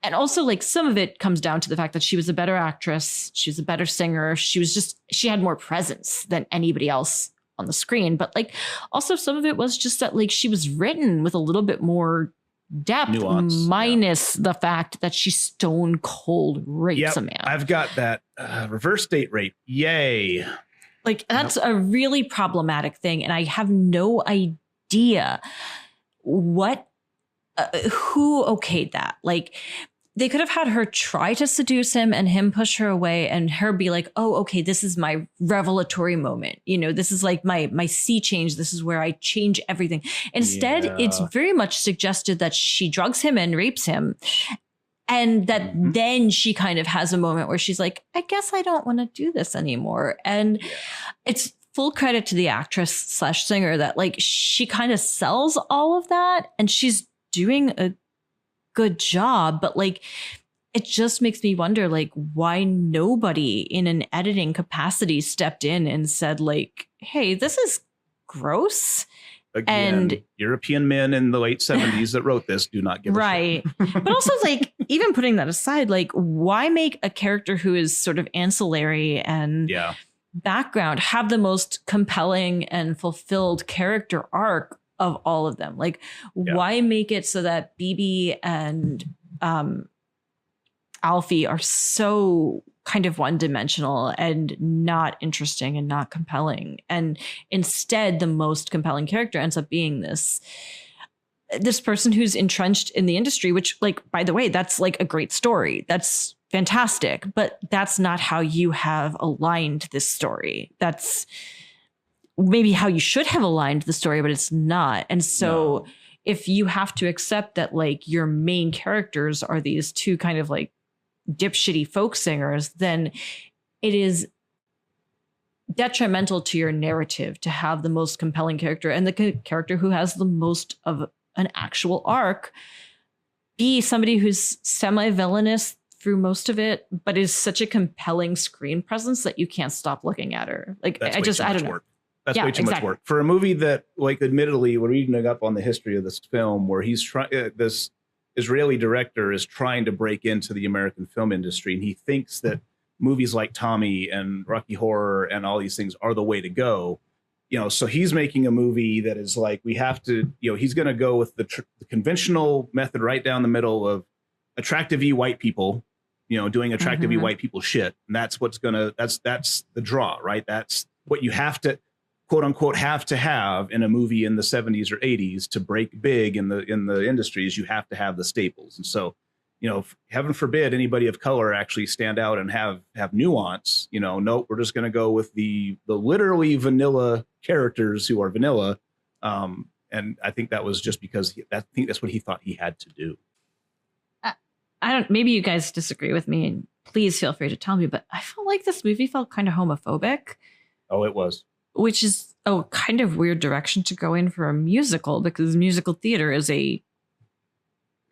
and also like some of it comes down to the fact that she was a better actress. She was a better singer. She had more presence than anybody else on the screen. But like also some of it was just that like she was written with a little bit more depth, nuance, minus the fact that she stone cold rapes a man. I've got that reverse date rape. Yay. Like that's a really problematic thing. And I have no idea what who okayed that. Like they could have had her try to seduce him and him push her away and her be like, oh, okay, this is my revelatory moment. You know, this is like my sea change. This is where I change everything. Instead, it's very much suggested that she drugs him and rapes him. And that then she kind of has a moment where she's like, I guess I don't want to do this anymore. And it's full credit to the actress / singer that like she kind of sells all of that and she's doing a good job, but like it just makes me wonder like why nobody in an editing capacity stepped in and said like, hey, this is gross. Again, and European men in the late 70s that wrote this do not give a shit. But also like even putting that aside, like why make a character who is sort of ancillary and background have the most compelling and fulfilled character arc of all of them? Like why make it so that BB and Alfie are so kind of one-dimensional and not interesting and not compelling, and instead the most compelling character ends up being this person who's entrenched in the industry, which like by the way, that's like a great story, that's fantastic, but that's not how you have aligned this story. That's maybe how you should have aligned the story, but it's not. And so if you have to accept that like your main characters are these two kind of like dipshitty folk singers, then it is detrimental to your narrative to have the most compelling character and the character who has the most of an actual arc be somebody who's semi-villainous through most of it, but is such a compelling screen presence that you can't stop looking at her. Like I don't know. That's way too much work for a movie that, like, admittedly, we're reading up on the history of this film where he's trying. This Israeli director is trying to break into the American film industry, and he thinks that movies like Tommy and Rocky Horror and all these things are the way to go. You know, so he's making a movie that is like, we have to, you know, he's going to go with the conventional method right down the middle of attractive white people, you know, doing attractive white people shit, and that's what's gonna that's the draw, right? That's what you have to, quote unquote, have to have in a movie in the 70s or 80s to break big in the industries. You have to have the staples. And so, you know, heaven forbid anybody of color actually stand out and have nuance. You know, nope, we're just going to go with the literally vanilla characters who are vanilla. And I think that was just because I think that's what he thought he had to do. Maybe you guys disagree with me, and please feel free to tell me, but I felt like this movie felt kind of homophobic. Oh, it was. Which is a kind of weird direction to go in for a musical, because musical theater is a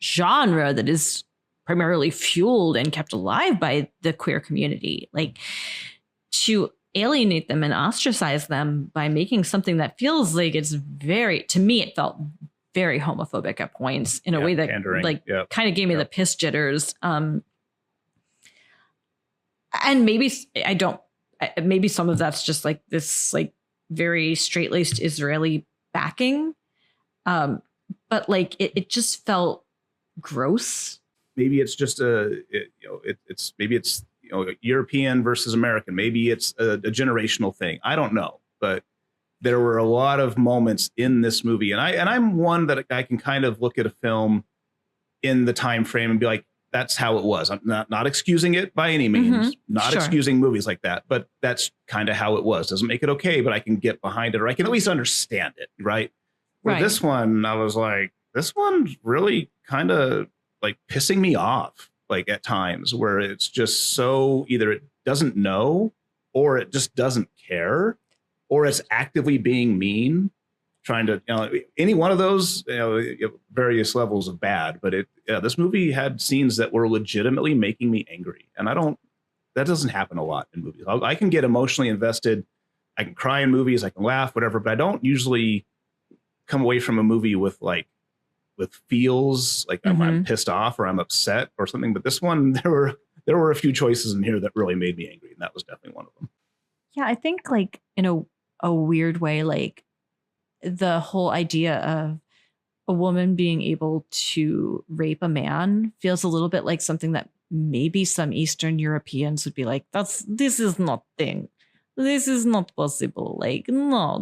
genre that is primarily fueled and kept alive by the queer community. Like, to alienate them and ostracize them by making something that feels like it's to me, it felt very homophobic at points in a way that pandering. Kind of gave me the piss jitters. And maybe maybe some of that's just like this like very straight-laced Israeli backing. But like it just felt gross. Maybe it's just it's European versus American. Maybe it's a generational thing. I don't know, but there were a lot of moments in this movie, and I'm one that I can kind of look at a film in the time frame and be like, that's how it was. I'm not excusing it by any means, not excusing movies like that, but that's kind of how it was. Doesn't make it okay, but I can get behind it, or I can at least understand it, right? Where this one, I was like, this one's really kind of like pissing me off, like at times, where it's just so either it doesn't know, or it just doesn't care, or it's actively being mean, trying to, any one of those, various levels of bad. But this movie had scenes that were legitimately making me angry. And that doesn't happen a lot in movies. I can get emotionally invested. I can cry in movies. I can laugh, whatever, but I don't usually come away from a movie with like with feels, like I'm pissed off or I'm upset or something. But this one, there were a few choices in here that really made me angry, and that was definitely one of them. Yeah, I think like in a weird way, like the whole idea of a woman being able to rape a man feels a little bit like something that maybe some Eastern Europeans would be like, this is not thing. This is not possible. Like, no.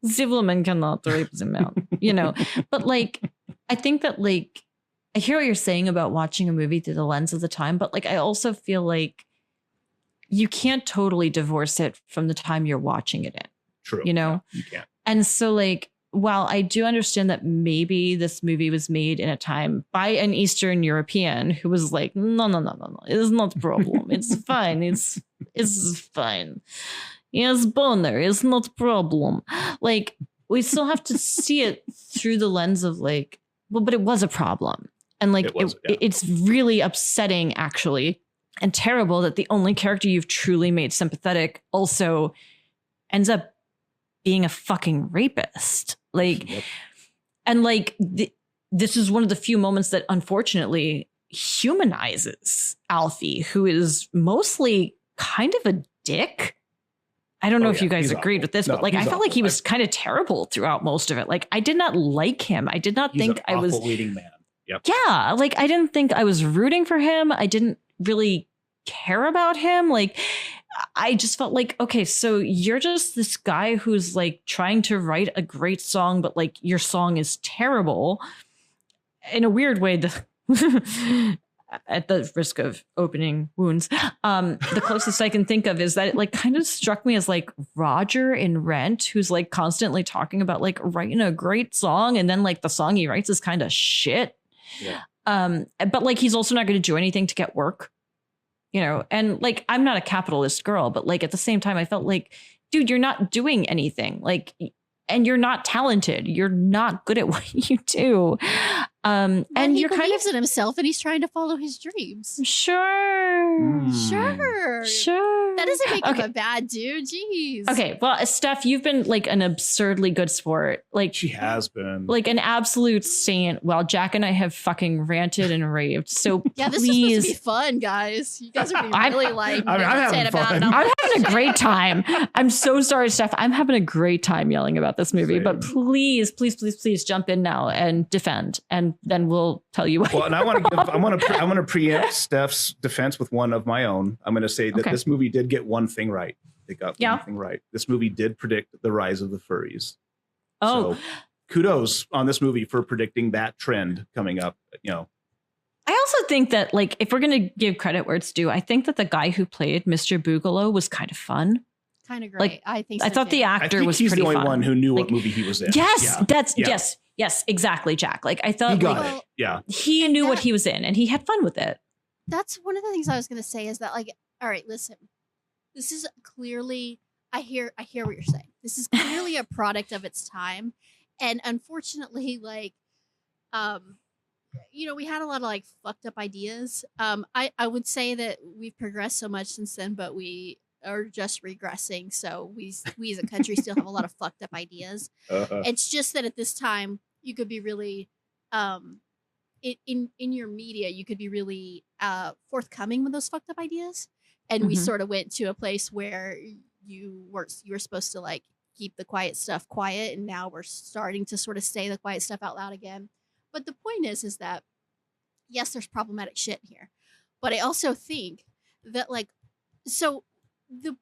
The woman cannot rape the man, you know? But like, I think that like, I hear what you're saying about watching a movie through the lens of the time, but like, I also feel like you can't totally divorce it from the time you're watching it in. True. You know? Yeah, you can't. And so like, while I do understand that maybe this movie was made in a time by an Eastern European who was like, no, it's not a problem. It's fine. It's fine. Yes, boner is not problem. Like, we still have to see it through the lens of like, well, but it was a problem. And like, it's really upsetting actually, and terrible that the only character you've truly made sympathetic also ends up being a fucking rapist. Like, and like, this is one of the few moments that unfortunately humanizes Alfie, who is mostly kind of a dick. I don't know if you guys agreed with this, but like, I felt like he was kind of terrible throughout most of it. Like, I did not like him. I did not think I was leading man. Yep. Yeah. Like, I didn't think I was rooting for him. I didn't really care about him. Like, I just felt like, okay, so you're just this guy who's like trying to write a great song, but like your song is terrible. In a weird way, at the risk of opening wounds, the closest I can think of is that it like kind of struck me as like Roger in Rent, who's like constantly talking about like writing a great song, and then like the song he writes is kind of shit. Yeah. But like he's also not going to do anything to get work. You know, and like, I'm not a capitalist girl, but like at the same time, I felt like, dude, you're not doing anything. Like, and you're not talented. You're not good at what you do. And he you're kind of believes in himself, and he's trying to follow his dreams. Sure. That doesn't make him a bad dude. Jeez. Okay. Well, Steph, you've been like an absurdly good sport. Like she has been like an absolute saint. While Jack and I have fucking ranted and raved. So yeah, this is supposed to be fun, guys. You guys are being really like I'm having fun. I'm having a great time. I'm so sorry, Steph. I'm having a great time yelling about this movie. Same. But please jump in now and defend, and then we'll tell you why. Well, and I want to preempt Steph's defense with one of my own. I'm going to say that this movie did get one thing right. They got one thing right. This movie did predict the rise of the furries. Oh, so, kudos on this movie for predicting that trend coming up. You know, I also think that like if we're going to give credit where it's due, I think that the guy who played Mr. Boogaloo was kind of fun. Kind of great. Like, I think so I thought too. the actor was he's pretty the only fun. one who knew like, what movie he was in. Yes, yes, exactly, Jack. Like I thought he got it. Yeah, he knew what he was in, and he had fun with it. That's one of the things I was going to say is that like, all right, listen, this is clearly, I hear what you're saying. This is clearly a product of its time. And unfortunately, like, you know, we had a lot of like fucked up ideas. I would say that we've progressed so much since then, but we are just regressing. So we as a country still have a lot of fucked up ideas. It's just that at this time you could be really, in your media, you could be really forthcoming with those fucked up ideas. And we sort of went to a place where you were supposed to like keep the quiet stuff quiet, and now we're starting to sort of say the quiet stuff out loud again. But the point is that yes, there's problematic shit here, but I also think that like, so the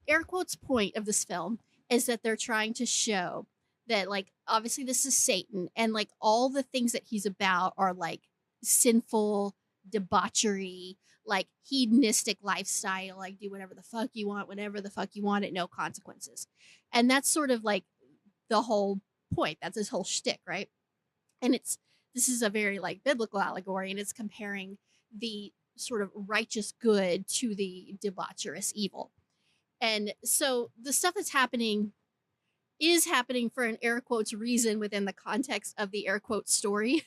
air quotes point of this film is that they're trying to show that like obviously this is Satan, and like all the things that he's about are like sinful debauchery, like hedonistic lifestyle, like do whatever the fuck you want, whenever the fuck you want it, no consequences. And that's sort of like the whole point. That's his whole shtick, right? And this is a very like biblical allegory, and it's comparing the sort of righteous good to the debaucherous evil. And so the stuff that's happening is happening for an air quotes reason within the context of the air quotes story.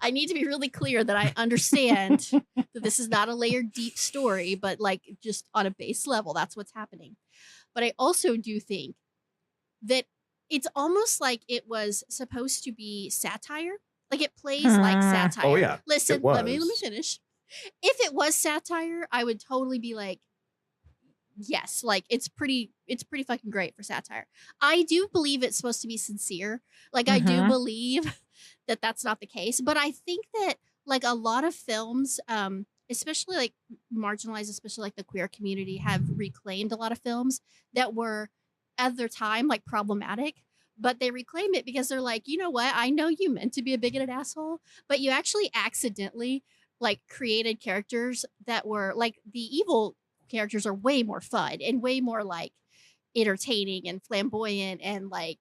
I need to be really clear that I understand that this is not a layered deep story, but like just on a base level, that's what's happening. But I also do think that it's almost like it was supposed to be satire. Like it plays like satire. Oh yeah. Listen, It was. let me finish. If it was satire, I would totally be like, yes, like it's pretty fucking great for satire. I do believe it's supposed to be sincere. Like I do believe that that's not the case, but I think that like a lot of films, especially like marginalized, especially like the queer community, have reclaimed a lot of films that were at their time like problematic, but they reclaim it because they're like, you know what? I know you meant to be a bigoted asshole, but you actually accidentally like created characters that were like the evil characters are way more fun and way more like entertaining and flamboyant and like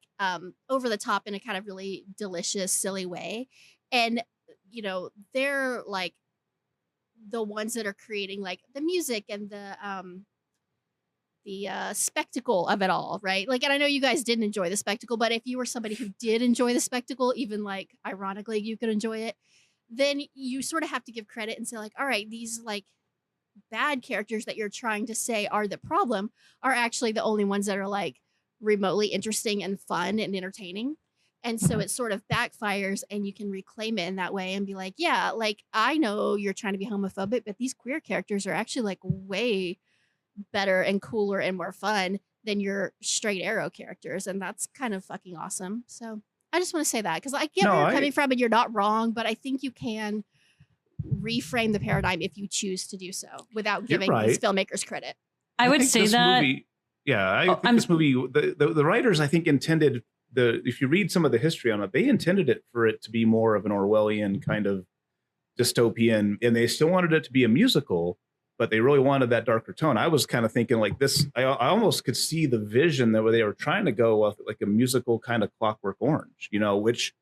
over the top in a kind of really delicious, silly way. And you know, they're like the ones that are creating like the music and the spectacle of it all, right? Like, and I know you guys didn't enjoy the spectacle, but if you were somebody who did enjoy the spectacle, even like ironically you could enjoy it, then you sort of have to give credit and say like, all right, these like bad characters that you're trying to say are the problem are actually the only ones that are like remotely interesting and fun and entertaining. And so it sort of backfires and you can reclaim it in that way and be like, yeah, like I know you're trying to be homophobic, but these queer characters are actually like way better and cooler and more fun than your straight arrow characters. And that's kind of fucking awesome. So I just want to say that because I get where you're coming from and you're not wrong, but I think you can reframe the paradigm if you choose to do so without giving these filmmakers credit. I would say that. I think this movie, the writers, I think intended if you read some of the history on it, they intended it for it to be more of an Orwellian kind of dystopian, and they still wanted it to be a musical, but they really wanted that darker tone. I was kind of thinking like this, I almost could see the vision that they were trying to go with like a musical kind of Clockwork Orange, you know, which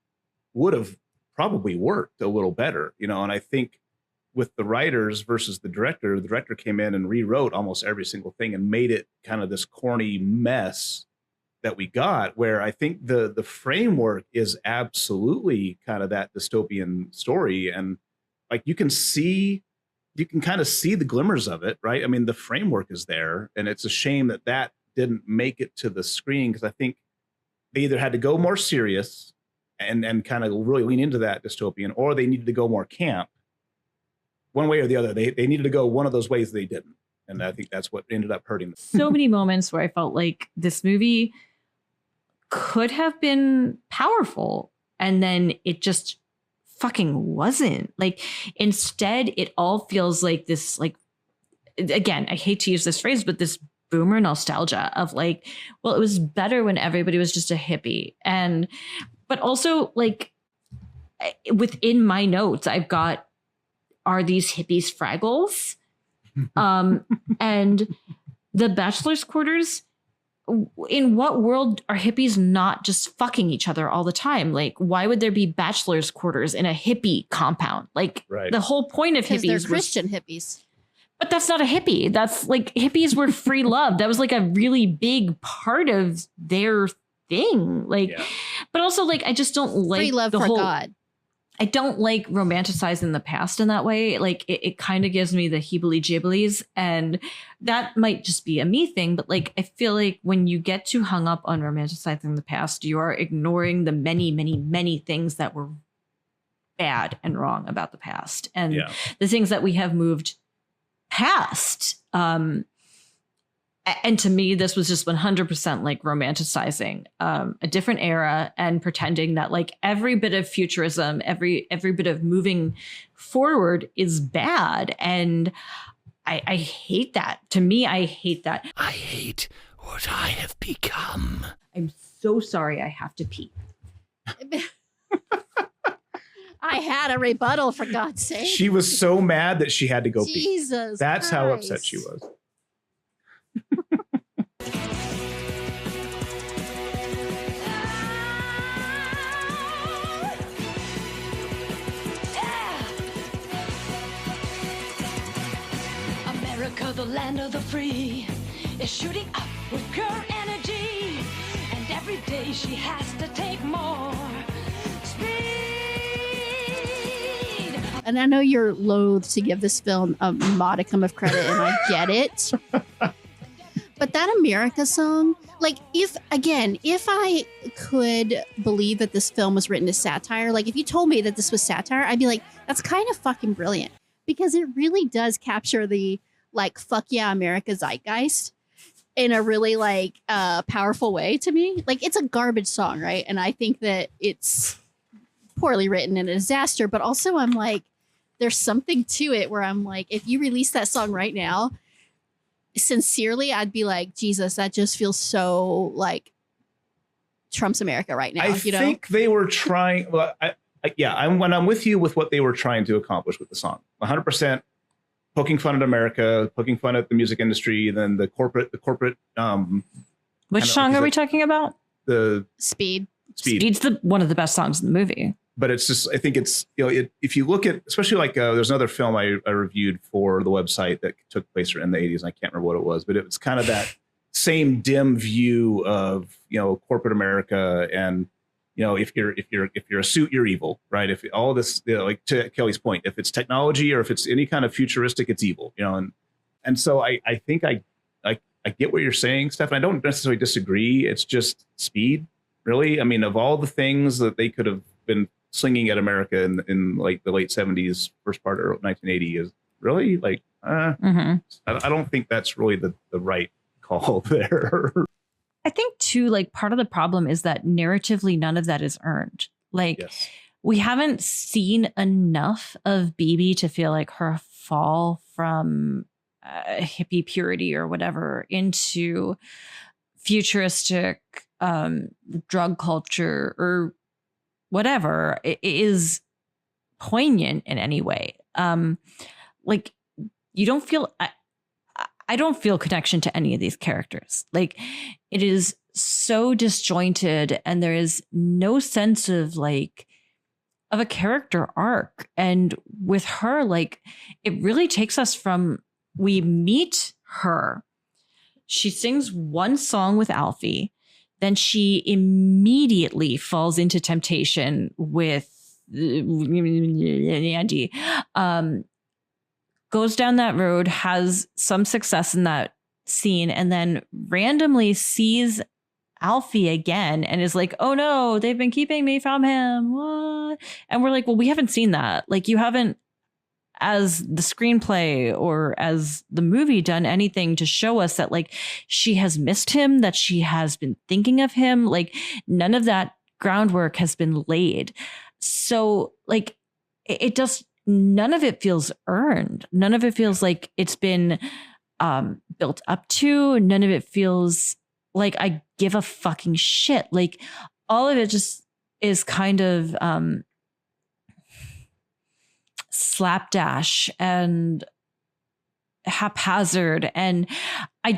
would have probably worked a little better, you know. And I think with the writers versus the director came in and rewrote almost every single thing and made it kind of this corny mess that we got, where I think the framework is absolutely kind of that dystopian story. And like you can kind of see the glimmers of it, right? I mean, the framework is there, and it's a shame that didn't make it to the screen, because I think they either had to go more serious and kind of really lean into that dystopian, or they needed to go more camp. One way or the other, they needed to go one of those ways. They didn't, and I think that's what ended up hurting them. So many moments where I felt like this movie could have been powerful, and then it just fucking wasn't. Like instead it all feels like this, like, again, I hate to use this phrase, but this boomer nostalgia of like, well, it was better when everybody was just a hippie. But also like within my notes I've got, are these hippies Fraggles? And the bachelor's quarters, in what world are hippies not just fucking each other all the time? Like, why would there be bachelor's quarters in a hippie compound? Like, the whole point of hippies they're Christian hippies. But that's not a hippie. That's like, hippies were free love. That was like a really big part of their thing. Like, but also like, I just don't like free love the for whole, God. I don't like romanticizing the past in that way. Like it kind of gives me the heebly-jeeblies, and that might just be a me thing. But like, I feel like when you get too hung up on romanticizing the past, you are ignoring the many, many, many things that were bad and wrong about the past, and the things that we have moved past. And to me, this was just 100% like romanticizing a different era and pretending that like every bit of futurism, every bit of moving forward is bad. And I hate that. To me, I hate that. I hate what I have become. I'm so sorry I have to pee. I had a rebuttal, for God's sake. She was so mad that she had to go pee. Jesus That's Christ. how upset she was. America, the land of the free, is shooting up with pure energy, and every day she has to take more speed. And I know you're loath to give this film a modicum of credit, and I get it. But But that America song, like if I could believe that this film was written as satire, like if you told me that this was satire, I'd be like, that's kind of fucking brilliant, because it really does capture the like fuck yeah America zeitgeist in a really like powerful way to me. Like it's a garbage song, right? And I think that it's poorly written and a disaster, but also I'm like, there's something to it where I'm like, if you release that song right now, sincerely, I'd be like, Jesus, that just feels so like Trump's America right now. I think they were trying. Well, I'm with you with what they were trying to accomplish with the song. 100% poking fun at America, poking fun at the music industry, then the corporate. Which song are we talking about? The Speed. Speed's one of the best songs in the movie. But it's just, I think it's, if you look at, especially like there's another film I reviewed for the website that took place in the 80s, and I can't remember what it was, but it was kind of that same dim view of, corporate America. And, if you're a suit, you're evil, right? If all this, like to Kelly's point, if it's technology or if it's any kind of futuristic, it's evil, and so I think I get what you're saying, Steph. I don't necessarily disagree. It's just Speed, really. I mean, of all the things that they could have been slinging at America in like the late 70s, first part of 1980 is really like, I don't think that's really the right call there. I think too, like part of the problem is that narratively, none of that is earned. Like we haven't seen enough of BB to feel like her fall from hippie purity or whatever into futuristic drug culture or whatever is poignant in any way. Like you don't feel, I don't feel connection to any of these characters. Like it is so disjointed and there is no sense of like, of a character arc. And with her, like it really takes us from, we meet her. She sings one song with Alfie. Then she immediately falls into temptation with Andy, goes down that road, has some success in that scene, and then randomly sees Alfie again and is like, oh no, they've been keeping me from him. What? And we're like, well, we haven't seen that. Like you haven't, as the screenplay or as the movie, done anything to show us that like she has missed him, that she has been thinking of him. Like none of that groundwork has been laid. So like it just, none of it feels earned. None of it feels like it's been built up to. None of it feels like I give a fucking shit. Like all of it just is kind of slapdash and haphazard. And I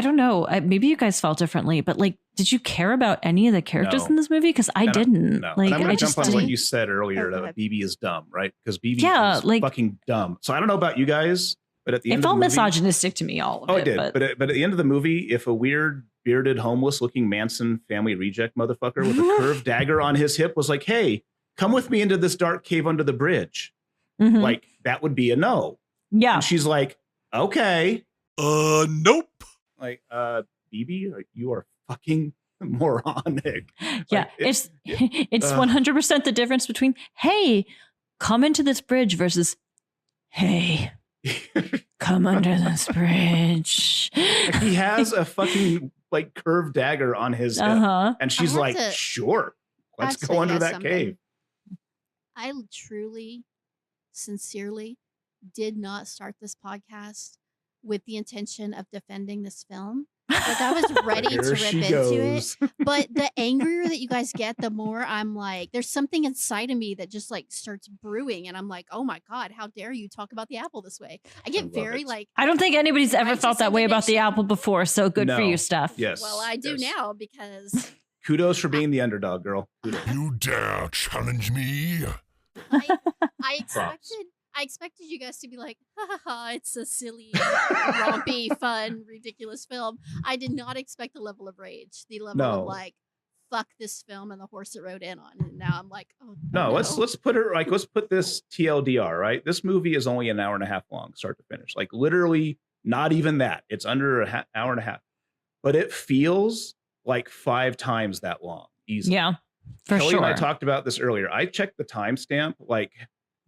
don't know. Maybe you guys felt differently, but like, did you care about any of the characters in this movie? Because I didn't. No. Like, I'm going I to jump just on what you said earlier that BB is dumb, right? Because BB is like, fucking dumb. So I don't know about you guys, but at the end it felt of the movie, misogynistic to me. All of it. It did. But at the end of the movie, if a weird, bearded, homeless-looking Manson family reject motherfucker with a curved dagger on his hip was like, "Hey, come with me into this dark cave under the bridge," like that would be a no. Yeah. And she's like, "Okay, nope." Like, BB, you are fucking moronic. Yeah, like, it's 100% the difference between hey, come into this bridge versus hey, come under this bridge. He has a fucking like curved dagger on his hip, and she's like, sure, let's go under that cave. I truly, sincerely did not start this podcast with the intention of defending this film. Like I was ready to rip into it. But the angrier that you guys get, the more I'm like, there's something inside of me that just like starts brewing. And I'm like, oh my God, how dare you talk about the apple this way? I get very like, I don't think anybody's ever felt that way about the apple before. So good for you, Steph. Yes. Well, I do now because kudos for being the underdog, girl. Kudos. You dare challenge me? I expected you guys to be like, ha ha ha, it's a silly, rompy, fun, ridiculous film. I did not expect the level of rage, the level of like, fuck this film and the horse it rode in on. And now I'm like, oh no. Let's put her like, let's put this TLDR, right? This movie is only an hour and a half long, start to finish. Like literally not even that. It's under an hour and a half. but it feels like 5 times that long. Easily. Yeah, for Kelly sure. and I talked about this earlier. I checked the timestamp like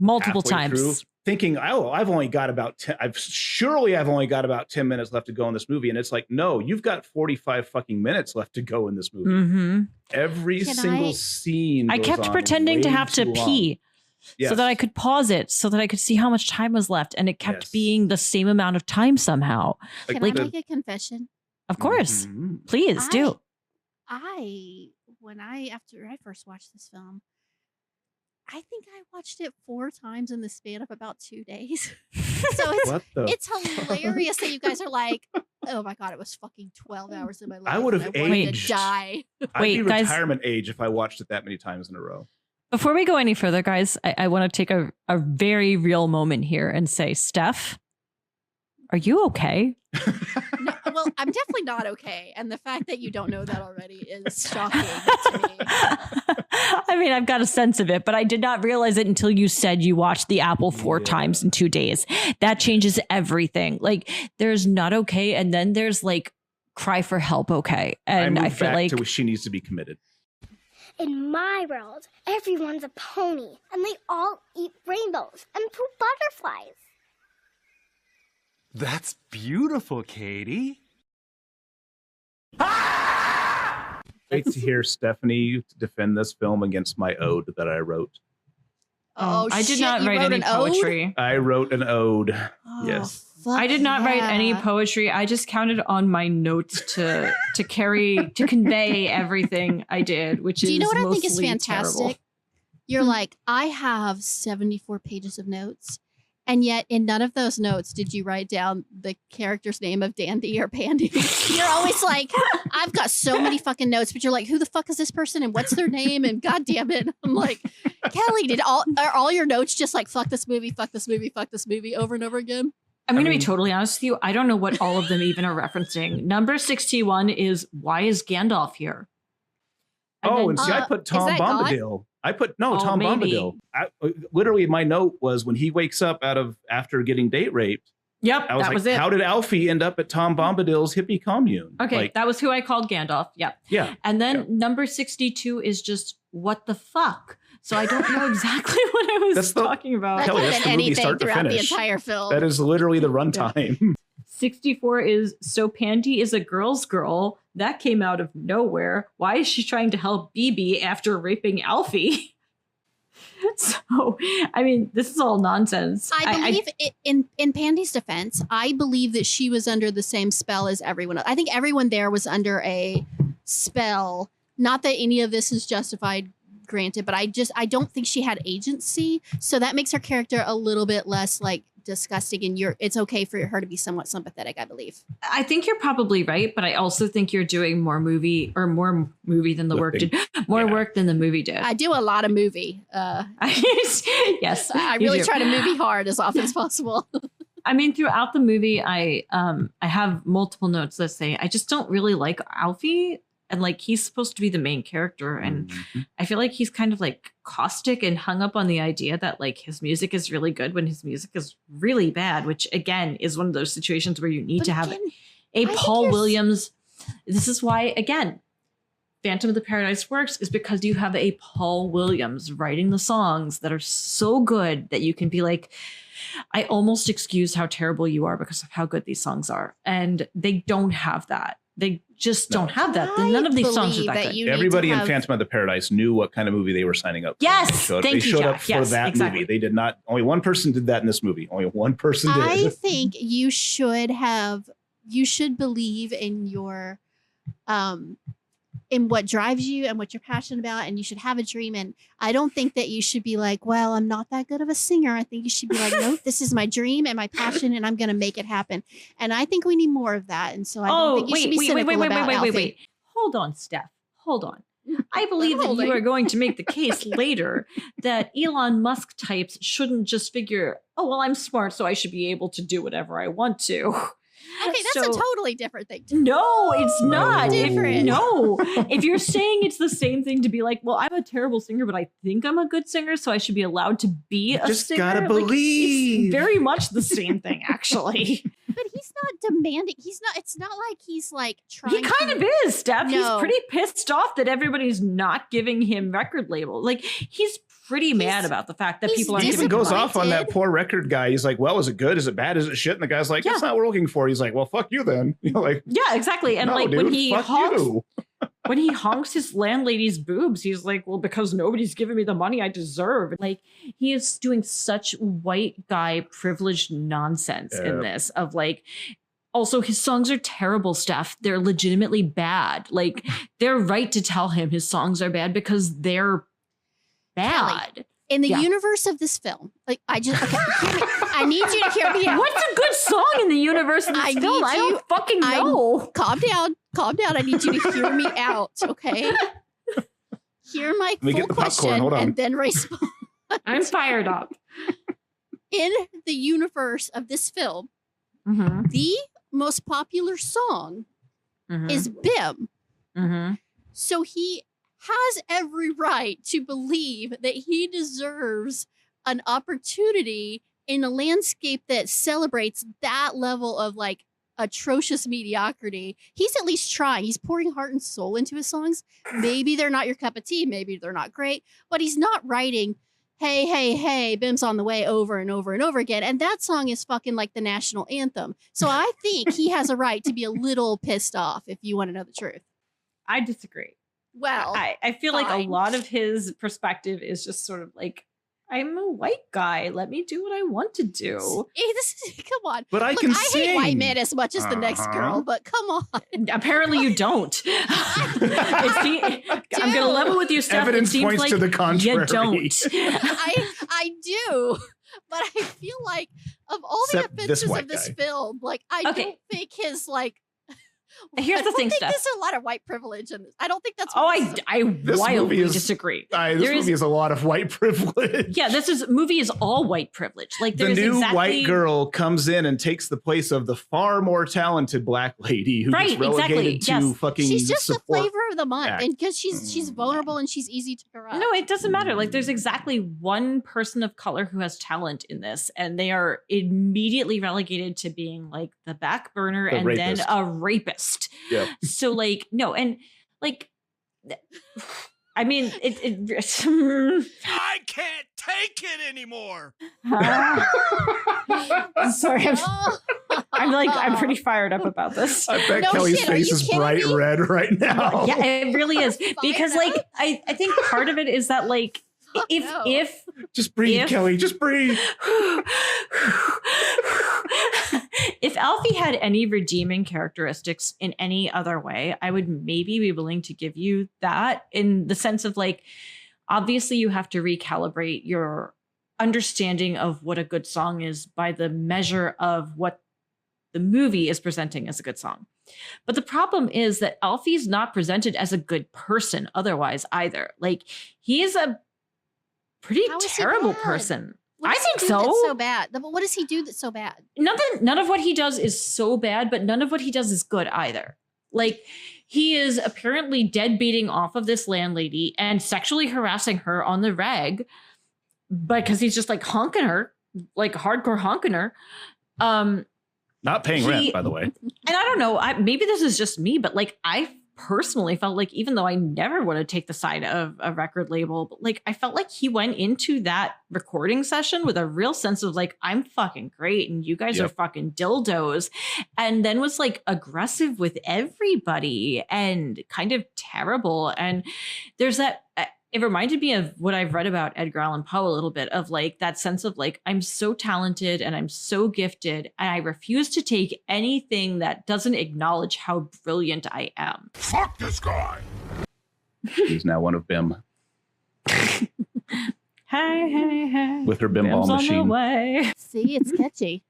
Multiple halfway times. through, thinking, oh, I've only got about 10. I've only got about 10 minutes left to go in this movie. And it's like, no, you've got 45 fucking minutes left to go in this movie. Mm-hmm. Every single scene. I goes kept on pretending to way have to too long. pee Yes. so that I could pause it, so that I could see how much time was left. And it kept Yes. being the same amount of time somehow. Can I make a confession? Of course. Mhm. Please do. After I first watched this film, I think I watched it 4 times in the span of about 2 days. So What the it's hilarious that you guys are like, oh my God, it was fucking 12 hours in my life. I would have and I wanted aged. to die. I'd Wait, be guys. retirement age if I watched it that many times in a row. Before we go any further, guys, I want to take a very real moment here and say, Steph, are you okay? No, well, I'm definitely not okay. And the fact that you don't know that already is shocking to me. I mean, I've got a sense of it, but I did not realize it until you said you watched The Apple 4 times in 2 days. That changes everything. Like, there's not okay, and then there's like cry for help okay. And I feel like to she needs to be committed. In my world, everyone's a pony, and they all eat rainbows and poop butterflies. That's beautiful, Katie. Wait to hear Stephanie defend this film against my ode that I wrote. Oh, I did shit, not you write wrote any an ode? poetry. I wrote an ode. Oh, Yes. fuck I did not write any yeah. poetry. I just counted on my notes to convey everything I did, which is Do you know what I think is mostly fantastic? terrible. You're like, I have 74 pages of notes, and yet in none of those notes did you write down the character's name of Dandy or Pandy. You're always like, I've got so many fucking notes, but you're like, who the fuck is this person and what's their name? And God damn it. I'm like, Kelly, are all your notes just like fuck this movie, fuck this movie, fuck this movie over and over again? I'm going to be totally honest with you. I don't know what all of them even are referencing. Number 61 is, why is Gandalf here? Oh, then- and see, I put Tom that God? Bombadil. Oh, Tom maybe. Bombadil. Literally, my note was when he wakes up after getting date raped. Yep, I was that like, was it. how did Alfie end up at Tom Bombadil's hippie commune? Okay, Like, that was who I called Gandalf. Yep. yeah. And then number 62 is just, what the fuck? So I don't know exactly what I was That's the- talking about. That Kelly, could that's have been the movie anything start to throughout the finish. entire film. That is literally the runtime. 64 is, so Pandy is a girl's girl. That came out of nowhere. Why is she trying to help BB after raping Alfie? So, I mean, this is all nonsense. I believe in Pandy's defense, I believe that she was under the same spell as everyone else. I think everyone there was under a spell. Not that any of this is justified, granted, but I don't think she had agency. So that makes her character a little bit less like disgusting, and it's okay for her to be somewhat sympathetic, I believe. I think you're probably right, but I also think you're doing more movie than the work did. More work than the movie did. I do a lot of movie. Yes, I you really do. try to movie hard as often as possible. I mean, throughout the movie, I have multiple notes that say I just don't really like Alfie, and like he's supposed to be the main character, and I feel like he's kind of like caustic and hung up on the idea that like his music is really good when his music is really bad, which again is one of those situations where you need to have a Paul Williams. This is why, again, Phantom of the Paradise works, is because you have a Paul Williams writing the songs that are so good that you can be like, I almost excuse how terrible you are because of how good these songs are. And they don't have that. They just don't have that. None of these songs are that good. Everybody in Phantom of the Paradise knew what kind of movie they were signing up for. Yes, They showed up for Yes, that exactly. movie. They did not. Only one person did that in this movie. Only one person did. I think you should believe in your in what drives you and what you're passionate about, and you should have a dream. And I don't think that you should be like, well, I'm not that good of a singer. I think you should be like, no, this is my dream and my passion, and I'm going to make it happen. And I think we need more of that. And so I don't think you should be cynical about Alfie. Wait. Hold on, Steph. Hold on. I believe that you are going to make the case later that Elon Musk types shouldn't just figure, oh, well, I'm smart, so I should be able to do whatever I want to. Okay, that's a totally different thing. No, it's not. Different. If you're saying it's the same thing to be like, well, I'm a terrible singer, but I think I'm a good singer, so I should be allowed to be a just singer. gotta Like, believe. it's very much the same thing, actually. But he's not demanding. He's not. It's not like he's like trying. He kind of is, Steph. No. He's pretty pissed off that everybody's not giving him record label. Like he's pretty mad about the fact that people aren't He giving even him goes off on that disappointed. poor record guy. He's like, well, is it good? Is it bad? Is it shit? And the guy's like, that's not what we're looking for. He's like, well, fuck you then. You know, like, Yeah, exactly. And no, like dude, when he fuck honks, you. when he honks his landlady's boobs, he's like, well, because nobody's giving me the money I deserve. Like he is doing such white guy privileged nonsense in this of like, also his songs are terrible stuff. They're legitimately bad. Like they're right to tell him his songs are bad because they're bad. Kelly, in the universe of this film, like I just, okay, hear me. I need you to hear me out. What's a good song in the universe of this film? I don't fucking know. Calm down. Calm down. I need you to hear me out, okay? Hear my Let me full get the popcorn. question Hold on. and then respond. I'm fired up. In the universe of this film, Mm-hmm. the most popular song is Bim. Mm-hmm. So he has every right to believe that he deserves an opportunity in a landscape that celebrates that level of like atrocious mediocrity. He's at least trying. He's pouring heart and soul into his songs. Maybe they're not your cup of tea. Maybe they're not great, but he's not writing, hey, hey, hey, Bim's on the way over and over and over again. And that song is fucking like the national anthem. So I think he has a right to be a little pissed off if you want to know the truth. I disagree. Well, I feel like a fine. lot of his perspective is just sort of like, I'm a white guy. Let me do what I want to do. Come on. But I Look, can I hate white sing. men as much as the next girl, but come on. Apparently you don't. I'm going to level with you, Steph. Evidence it seems points like to the contrary. You don't. I do, but I feel like of all Except the this offenses white of this guy. film, like I don't think his like. Here's the I thing, don't think Steph. there's a lot of white privilege in this. I don't think that's. Oh, what I This wildly movie is- disagree. This movie is a lot of white privilege. Yeah, movie is all white privilege. Like The there's new exactly white girl comes in and takes the place of the far more talented black lady who gets relegated to fucking She's just the support flavor of the month, act. and because she's vulnerable and she's easy to corrupt. No, it doesn't matter. Like there's exactly one person of color who has talent in this, and they are immediately relegated to being like the back burner The and rapist. then a rapist. Yep. So like no, and like I mean it I can't take it anymore. sorry, I'm pretty fired up about this. I bet Kelly's face is bright red right now. Yeah, it really is because like I think part of it is that like if Just breathe, Kelly. Just breathe. if Alfie had any redeeming characteristics in any other way, I would maybe be willing to give you that in the sense of like, obviously you have to recalibrate your understanding of what a good song is by the measure of what the movie is presenting as a good song. But the problem is that Alfie's not presented as a good person otherwise either. Like he is a pretty How is he terrible bad? person. What I does think he do so. that's so bad. But what does he do that's so bad? None of what he does is so bad, but none of what he does is good either. Like he is apparently deadbeating off of this landlady and sexually harassing her on the reg because he's just like honking her, like hardcore honking her. Not paying rent, by the way. And I don't know, maybe this is just me, but like I personally felt like even though I never want to take the side of a record label, but like I felt like he went into that recording session with a real sense of like, I'm fucking great and you guys are fucking dildos, and then was like aggressive with everybody and kind of terrible. And there's that it reminded me of what I've read about Edgar Allan Poe a little bit of like that sense of like, I'm so talented and I'm so gifted and I refuse to take anything that doesn't acknowledge how brilliant I am. Fuck this guy. She's now one of Bim Hey, hey, hey. with her bim ball Bim's on the machine. way. See, it's catchy.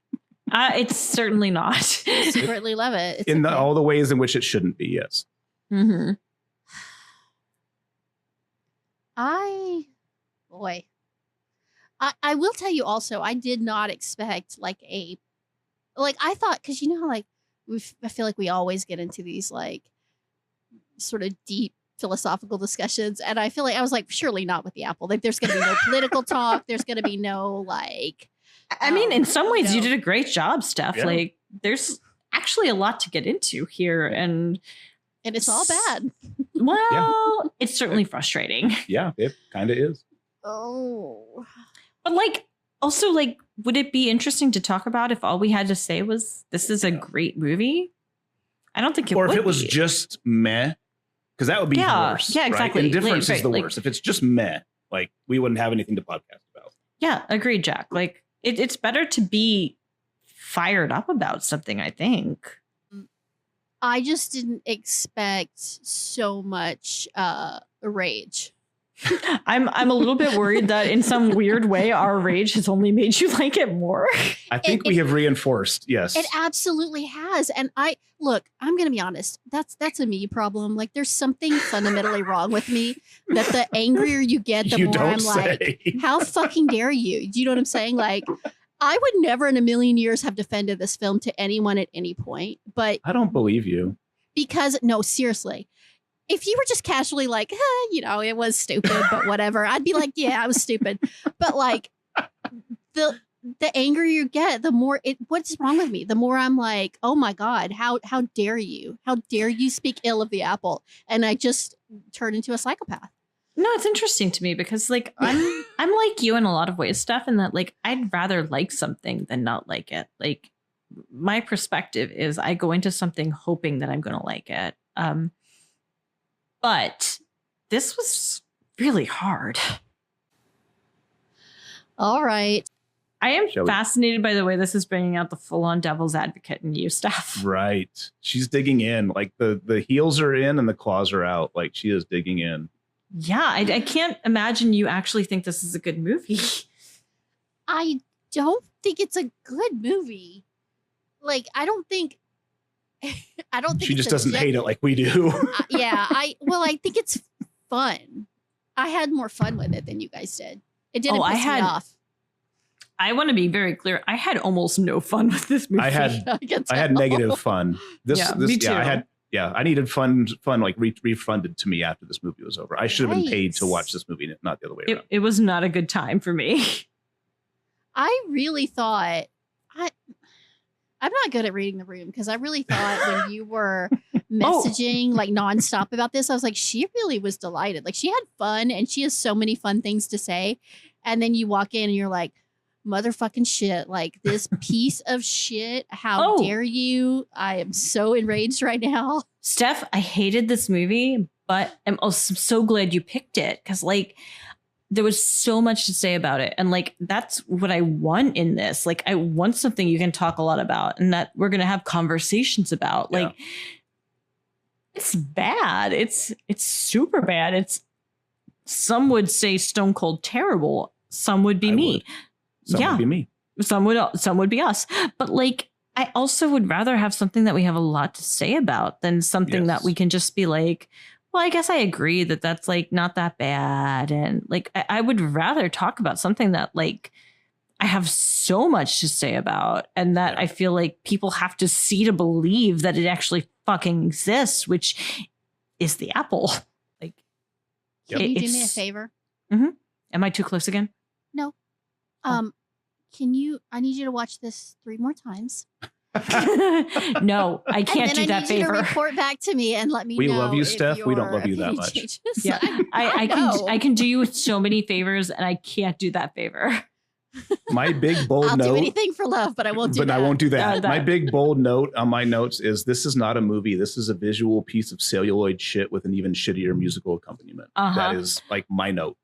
It's certainly not. I secretly love it. It's In okay. all the ways in which it shouldn't be, yes. Mm-hmm. I will tell you also, I did not expect I thought, because you know how like I feel like we always get into these like sort of deep philosophical discussions, and I feel like I was like, surely not with the Apple. Like there's going to be no political talk. There's going to be no like. I mean, in some ways, you did a great job, Steph. Yeah. Like, there's actually a lot to get into here, and it's all bad. Well, it's certainly frustrating. Yeah, it kind of is. Oh, but like, also, like, would it be interesting to talk about if all we had to say was this is a great movie? I don't think it would. Or if it was just meh, because that would be worse. Yeah, exactly. Right? Indifference is the like, worst. If it's just meh, like we wouldn't have anything to podcast about. Yeah, agreed, Jack. Like it's better to be fired up about something, I think. I just didn't expect so much rage. I'm a little bit worried that in some weird way our rage has only made you like it more. I think we have reinforced, yes. It absolutely has. And I'm gonna be honest, that's a me problem. Like there's something fundamentally wrong with me that the angrier you get, the more I'm like, how fucking dare you? Do you know what I'm saying? Like I would never in a million years have defended this film to anyone at any point, but I don't believe you. Because no, seriously. If you were just casually like, it was stupid, but whatever, I'd be like, yeah, I was stupid. But like the angrier you get, the more what's wrong with me? The more I'm like, oh my God, how dare you? How dare you speak ill of the apple? And I just turn into a psychopath. No, it's interesting to me because like I'm like you in a lot of ways, Steph, in that like I'd rather like something than not like it. Like my perspective is I go into something hoping that I'm going to like it. But this was really hard. All right. I am fascinated by the way this is bringing out the full-on devil's advocate in you, Steph. Right. She's digging in. Like the heels are in and the claws are out. Like she is digging in. Yeah, I can't imagine you actually think this is a good movie. I don't think it's a good movie. Like, I don't think she just doesn't hate it like we do. I think it's fun. I had more fun with it than you guys did. It didn't piss me off. I want to be very clear. I had almost no fun with this movie. I had negative fun. Me too. I needed fun like refunded to me after this movie was over. I should have been paid to watch this movie, not the other way around. It was not a good time for me. I really thought I'm not good at reading the room because I really thought when you were messaging like nonstop about this, I was like, she really was delighted. Like she had fun and she has so many fun things to say. And then you walk in and you're like, motherfucking shit, like this piece of shit. How dare you? I am so enraged right now. Steph, I hated this movie, but I'm also so glad you picked it because like there was so much to say about it. And like, that's what I want in this. Like, I want something you can talk a lot about and that we're going to have conversations about. Like, it's bad. It's super bad. It's, some would say stone cold terrible. Some would be me. Some would be me. Some would be us. But like, I also would rather have something that we have a lot to say about than something that we can just be like, well, I guess I agree that that's like not that bad. And like, I would rather talk about something that like I have so much to say about and that I feel like people have to see to believe that it actually fucking exists, which is the apple. Like, can you do me a favor? Mm-hmm. Am I too close again? No. I need you to watch this 3 more times. No, I can't do that favor. I need you to report back to me and let me know. We love you, Steph. We don't love you that much. Yeah, I can do you so many favors, and I can't do that favor. My big bold I'll note. do anything for love, but I won't do that. But I won't do that. My big bold note on my notes is this is not a movie. This is a visual piece of celluloid shit with an even shittier musical accompaniment. That is like my note.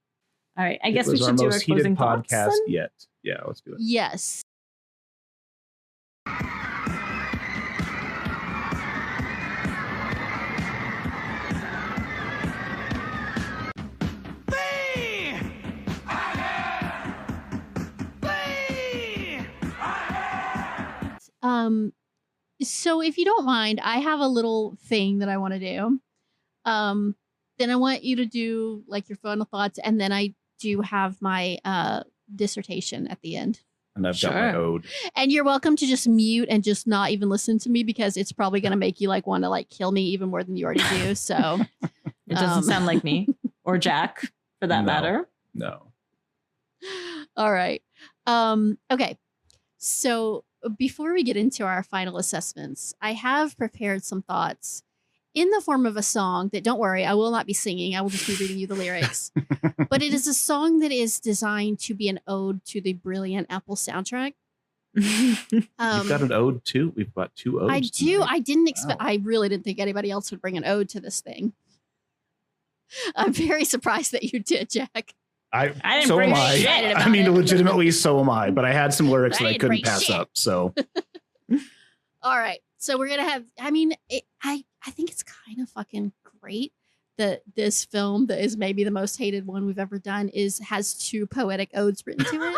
All right, I guess we should do our closing thoughts podcast then? yet. Yeah, let's do it. Yes. So if you don't mind, I have a little thing that I want to do. Then I want you to do like your final thoughts, and then I do have my dissertation at the end. And I've got my ode. And you're welcome to just mute and just not even listen to me because it's probably going to make you like want to like kill me even more than you already do. So it doesn't sound like me or Jack for that matter. No. All right. Okay. So before we get into our final assessments, I have prepared some thoughts in the form of a song that, don't worry, I will not be singing. I will just be reading you the lyrics. But it is a song that is designed to be an ode to the brilliant Apple soundtrack. You've got an ode too. We've got 2 odes. I do. tonight. I didn't expect. Wow. I really didn't think anybody else would bring an ode to this thing. I'm very surprised that you did, Jack. I didn't so bring am I. shit I mean, legitimately, so am I. But I had some lyrics that I didn't couldn't bring pass shit. up. So All right. So we're gonna have. I mean, I think it's kind of fucking great that this film, that is maybe the most hated one we've ever done, has 2 poetic odes written to it.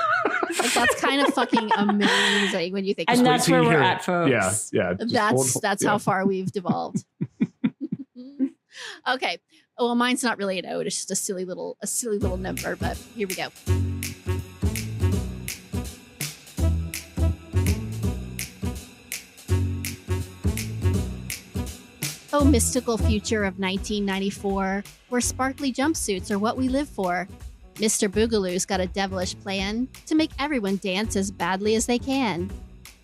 Like, that's kind of fucking amazing when you think. And about that's it. where we're hear at, it. folks. Yeah. That's how far we've devolved. Okay. Well, mine's not really an ode. It's just a silly little number. But here we go. Oh, mystical future of 1994, where sparkly jumpsuits are what we live for. Mr. Boogaloo's got a devilish plan to make everyone dance as badly as they can.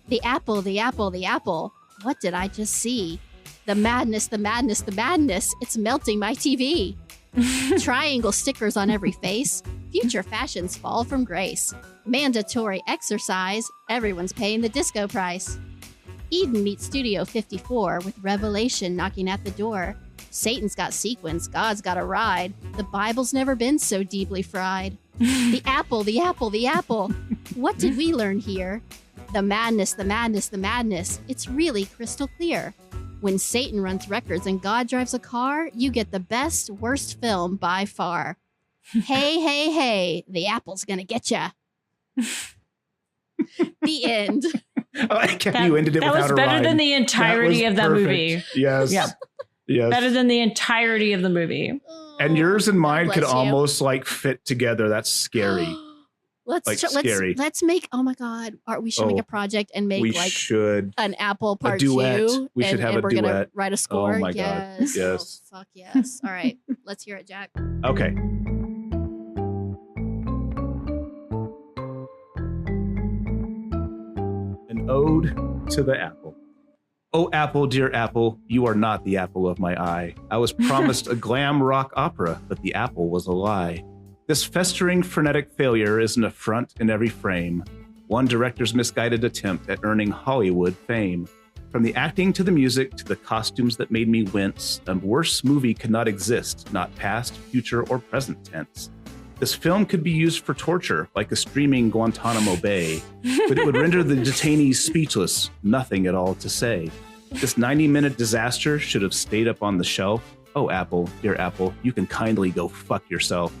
The apple, the apple, the apple. What did I just see? The madness, the madness, the madness. It's melting my TV. Triangle stickers on every face. Future fashions fall from grace. Mandatory exercise. Everyone's paying the disco price. Eden meets Studio 54 with Revelation knocking at the door. Satan's got sequins, God's got a ride. The Bible's never been so deeply fried. The apple, the apple, the apple. What did we learn here? The madness, the madness, the madness. It's really crystal clear. When Satan runs records and God drives a car, you get the best, worst film by far. Hey, hey, hey, the apple's gonna get ya. The end. I like how you ended it That without was a better rhyme. than the entirety was of that perfect. movie. Yes. Yeah. Yes. Better than the entirety of the movie. And yours and mine God could bless you. almost like fit together. That's scary. Like, scary. Let's make. Oh my God! We should make Oh, a project and make we like should. an Apple Part duet. 2. We should have and a we're gonna duet. write a score. Oh my God. Yes. Yes. Oh, fuck yes. All right. Let's hear it, Jack. Okay. An ode to the apple. Oh, apple, dear apple, you are not the apple of my eye. I was promised a glam rock opera, but the apple was a lie. This festering, frenetic failure is an affront in every frame. One director's misguided attempt at earning Hollywood fame. From the acting to the music to the costumes that made me wince, a worse movie could not exist, not past, future, or present tense. This film could be used for torture, like a streaming Guantanamo Bay, but it would render the detainees speechless, nothing at all to say. This 90-minute disaster should have stayed up on the shelf. Oh, Apple, dear Apple, you can kindly go fuck yourself.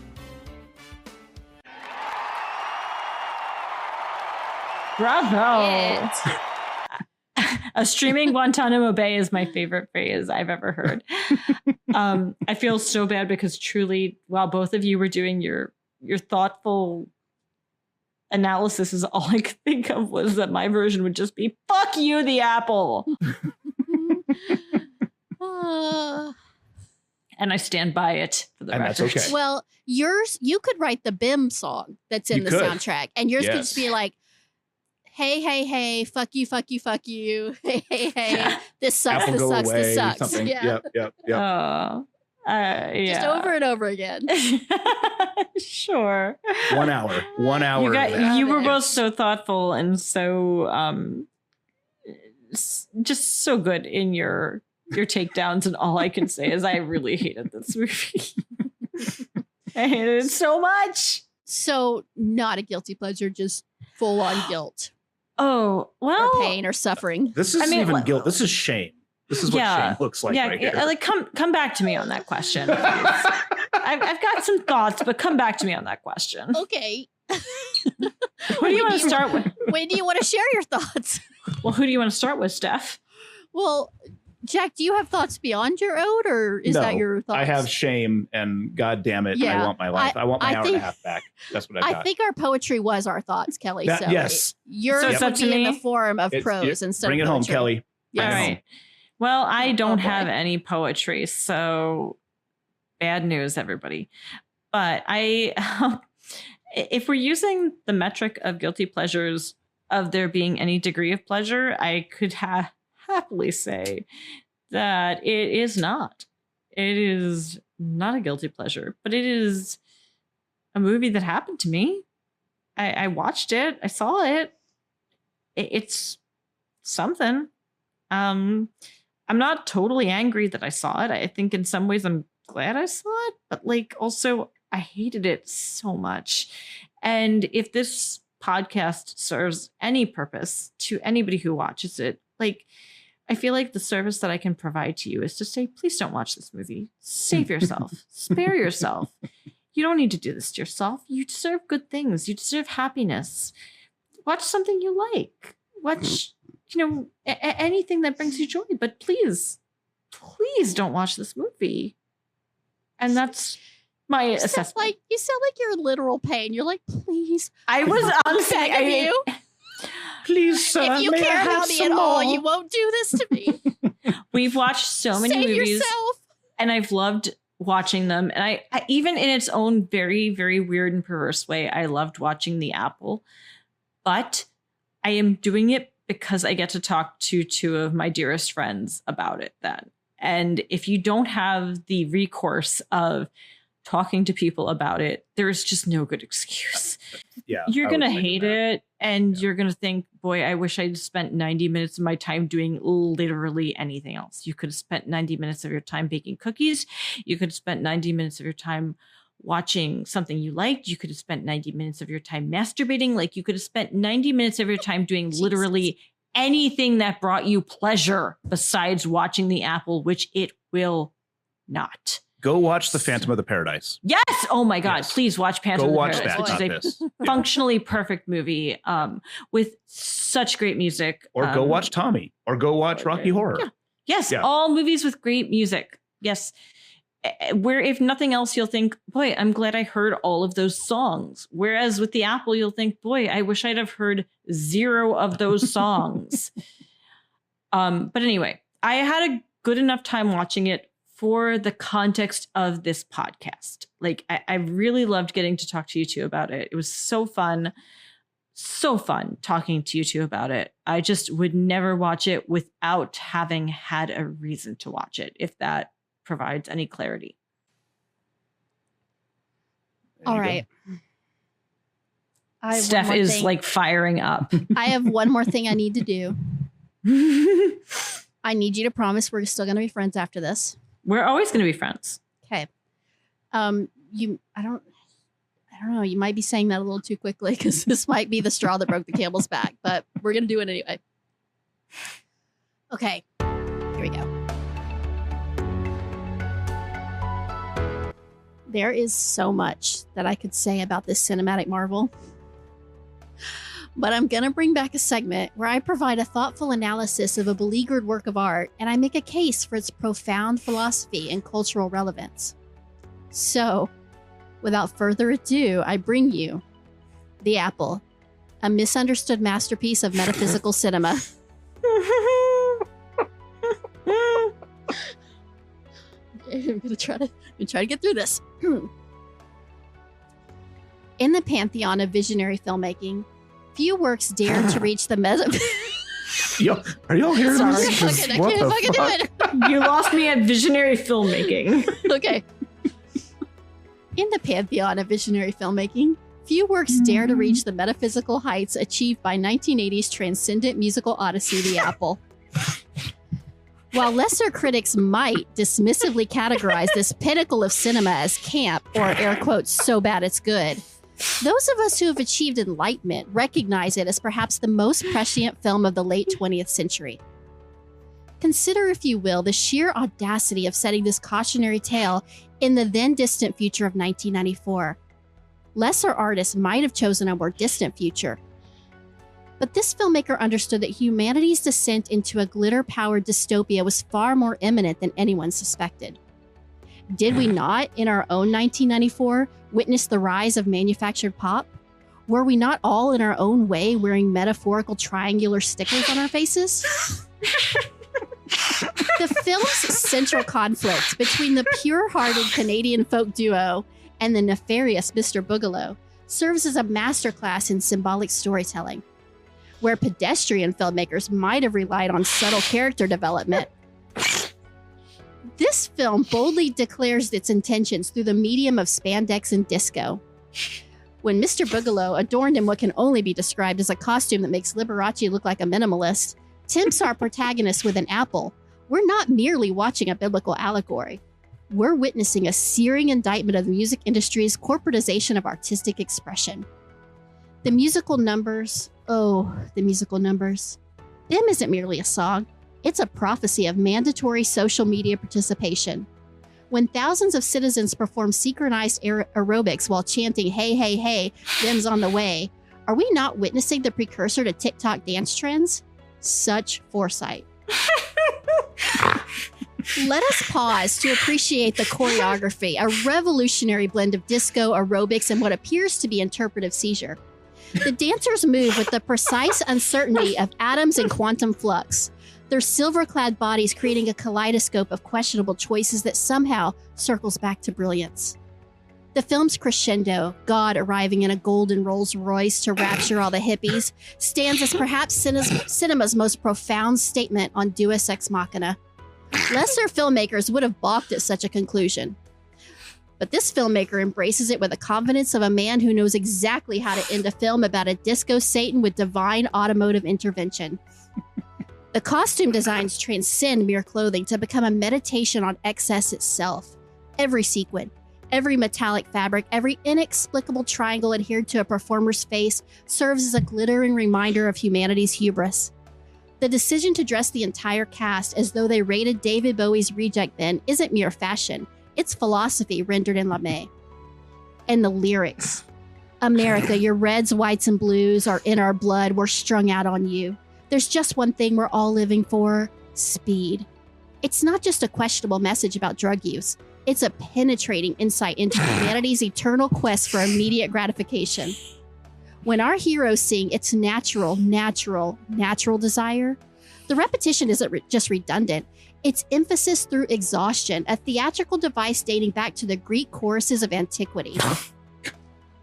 Bravo. A streaming Guantanamo Bay is my favorite phrase I've ever heard. I feel so bad because truly, while both of you were doing your thoughtful analysis, is all I could think of was that my version would just be "fuck you, the apple," and I stand by it for the And record. that's okay. Well, yours, you could write the BIM song that's in You the could. soundtrack, and yours could Yes. just be like, "Hey, hey, hey, fuck you, fuck you, fuck you. Hey, hey, hey, this sucks, Apple this go sucks, away, this sucks." something. Yeah. Yep. Oh, yeah. Just over and over again. Sure. 1 hour. 1 hour. You, of that. you were both so thoughtful and so just so good in your takedowns, and all I can say is I really hated this movie. I hated it so much. So not a guilty pleasure, just full on guilt Oh, well, or pain or suffering. This is I mean, even like- guilt. This is shame. This is what shame looks like right here. like come back to me on that question. please. I've got some thoughts, but come back to me on that question. Okay. Who do you want to start with? When do you want to share your thoughts? Well, who do you want to start with, Steph? Well, Jack, do you have thoughts beyond your ode, or is that your thoughts? I have shame, and God damn it, Yeah. I want my life. I want my I hour and think- a half back. That's what I've got. I think our poetry was our thoughts, Kelly. That- so yes. yours So it's up would to be in me? the form of It's- prose instead Bring of it home, poetry. Kelly. Yes. All Bring it right. Well, I don't boy. have any poetry, so bad news, everybody. But if we're using the metric of guilty pleasures of there being any degree of pleasure, I could happily say that it is not. It is not a guilty pleasure, but it is a movie that happened to me. I watched it. I saw it. It's something. I'm not totally angry that I saw it. I think in some ways I'm glad I saw it, but like also I hated it so much. And if this podcast serves any purpose to anybody who watches it, like I feel like the service that I can provide to you is to say, please don't watch this movie. Save yourself. Spare yourself. You don't need to do this to yourself. You deserve good things. You deserve happiness. Watch something you like. Watch, anything that brings you joy. But please don't watch this movie. And that's my assessment. You sound like you're in literal pain. You're like, please. I was honestly, you. Please, sir. If you may I care have about me some at all, more? you won't do this to me. We've watched so many Save movies. yourself. And I've loved watching them. And I even in its own very, very weird and perverse way, I loved watching The Apple. But I am doing it because I get to talk to two of my dearest friends about it then. And if you don't have the recourse of talking to people about it, there's just no good excuse. Yeah, you're going to hate it. And you're going to think, boy, I wish I'd spent 90 minutes of my time doing literally anything else. You could have spent 90 minutes of your time baking cookies. You could have spent 90 minutes of your time watching something you liked. You could have spent 90 minutes of your time masturbating. Like you could have spent 90 minutes of your time doing literally anything that brought you pleasure besides watching The Apple, which it will not. Go watch The Phantom of the Paradise. Yes. Oh my God. Yes. Please watch Phantom Go of the watch Paradise, that, which not is a this. functionally perfect movie with such great music. Or go watch Tommy. Or go watch Rocky Horror. Yeah. Yes. Yeah. All movies with great music. Yes. Where if nothing else, you'll think, boy, I'm glad I heard all of those songs. Whereas with The Apple, you'll think, boy, I wish I'd have heard 0 of those songs. But anyway, I had a good enough time watching it for the context of this podcast. Like I really loved getting to talk to you two about it. It was so fun talking to you two about it. I just would never watch it without having had a reason to watch it, if that provides any clarity. All right. Steph is like firing up. I have one more thing I need to do. I need you to promise we're still going to be friends after this. We're always going to be friends. Okay. I don't know. You might be saying that a little too quickly because this might be the straw that broke the camel's back, but we're going to do it anyway. Okay. Here we go. There is so much that I could say about this cinematic marvel, but I'm going to bring back a segment where I provide a thoughtful analysis of a beleaguered work of art and I make a case for its profound philosophy and cultural relevance. So, without further ado, I bring you The Apple, a misunderstood masterpiece of metaphysical cinema. I'm going to try to get through this. In the pantheon of visionary filmmaking, few works dare to reach the Yo, are y'all hearing Sorry, this? I can't What the fucking do it. You lost me at visionary filmmaking. Okay. In the pantheon of visionary filmmaking, few works dare to reach the metaphysical heights achieved by 1980's transcendent musical odyssey, The Apple. While lesser critics might dismissively categorize this pinnacle of cinema as camp, or air quotes, so bad it's good, those of us who have achieved enlightenment recognize it as perhaps the most prescient film of the late 20th century. Consider, if you will, the sheer audacity of setting this cautionary tale in the then distant future of 1994. Lesser artists might have chosen a more distant future. But this filmmaker understood that humanity's descent into a glitter-powered dystopia was far more imminent than anyone suspected. Did we not, in our own 1994, witness the rise of manufactured pop? Were we not all in our own way wearing metaphorical triangular stickers on our faces? The film's central conflict between the pure-hearted Canadian folk duo and the nefarious Mr. Boogaloo serves as a masterclass in symbolic storytelling. where pedestrian filmmakers might have relied on subtle character development. This film boldly declares its intentions through the medium of spandex and disco. When Mr. Boogaloo, adorned in what can only be described as a costume that makes Liberace look like a minimalist, tempts our protagonist with an apple, we're not merely watching a biblical allegory. We're witnessing a searing indictment of the music industry's corporatization of artistic expression. The musical numbers, the musical numbers. BIM isn't merely a song. It's a prophecy of mandatory social media participation. When thousands of citizens perform synchronized aerobics while chanting, hey, hey, hey, BIM's on the way, are we not witnessing the precursor to TikTok dance trends? Such foresight. Let us pause to appreciate the choreography, a revolutionary blend of disco, aerobics, and what appears to be interpretive seizure. The dancers move with the precise uncertainty of atoms in quantum flux, their silver-clad bodies creating a kaleidoscope of questionable choices that somehow circles back to brilliance. The film's crescendo, God arriving in a golden Rolls Royce to rapture all the hippies, stands as perhaps cinema's most profound statement on Deus Ex Machina. Lesser filmmakers would have balked at such a conclusion. But this filmmaker embraces it with the confidence of a man who knows exactly how to end a film about a disco Satan with divine automotive intervention. The costume designs transcend mere clothing to become a meditation on excess itself. Every sequin, every metallic fabric, every inexplicable triangle adhered to a performer's face serves as a glittering reminder of humanity's hubris. The decision to dress the entire cast as though they raided David Bowie's reject bin isn't mere fashion. It's philosophy rendered in lame. And the lyrics. America, your reds, whites, and blues are in our blood. We're strung out on you. There's just one thing we're all living for: speed. It's not just a questionable message about drug use. It's a penetrating insight into humanity's eternal quest for immediate gratification. When our heroes sing its natural desire, the repetition isn't just redundant. It's emphasis through exhaustion, a theatrical device dating back to the Greek choruses of antiquity.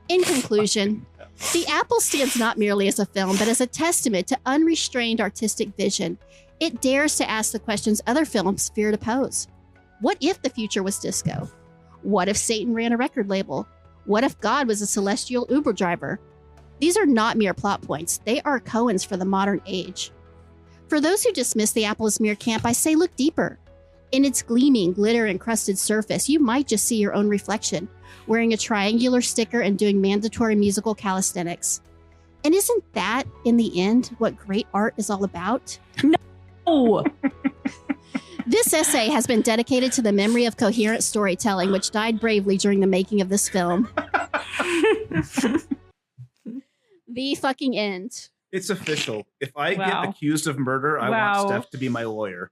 In conclusion, The Apple stands not merely as a film, but as a testament to unrestrained artistic vision. It dares to ask the questions other films fear to pose. What if the future was disco? What if Satan ran a record label? What if God was a celestial Uber driver? These are not mere plot points. They are koans for the modern age. For those who dismiss The Apple as mere camp, I say look deeper. In its gleaming, glitter-encrusted surface, you might just see your own reflection, wearing a triangular sticker and doing mandatory musical calisthenics. And isn't that, in the end, what great art is all about? No! This essay has been dedicated to the memory of coherent storytelling, which died bravely during the making of this film. The fucking end. It's official. If I get accused of murder, I want Steph to be my lawyer.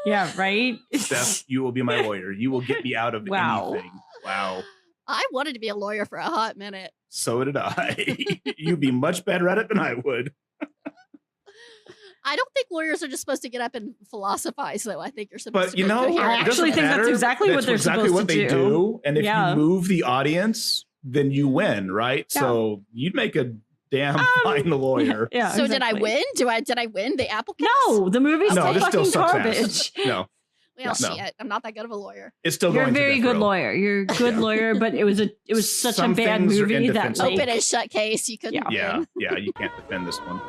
Yeah, right? Steph, you will be my lawyer. You will get me out of anything. Wow. I wanted to be a lawyer for a hot minute. So did I. You'd be much better at it than I would. I don't think lawyers are just supposed to get up and philosophize, though. I think you're supposed to. I actually think that's exactly what they're supposed to do. And if you move the audience, then you win, right? Yeah. So you'd make a damn fine lawyer. Yeah. So did I win? Did I win the Apple case? No, the movie's no, this fucking still sucks garbage. Ass. No. Well, shit. I'm not that good of a lawyer. It's still You're going a very to good lawyer. You're a good lawyer, but it was such Some a bad things are movie that indefensible. Open and shut case. You couldn't. Yeah, you can't defend this one.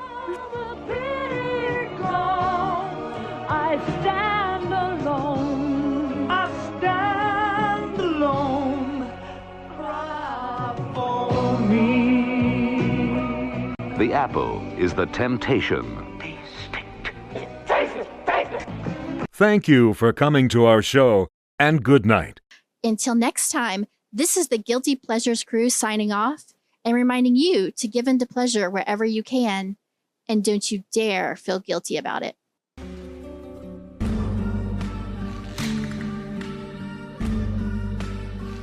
I stand alone. I stand alone. Cry for me. The apple is the temptation. Thank you for coming to our show, and good night. Until next time, this is the Guilty Pleasures crew signing off and reminding you to give in to pleasure wherever you can, and don't you dare feel guilty about it.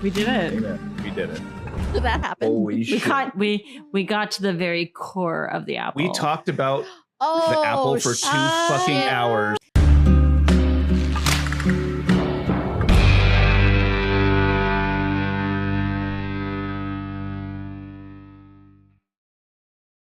We did it. We did it. Did that happen? Holy shit. We got to the very core of the apple. We talked about the apple for 2 fucking hours.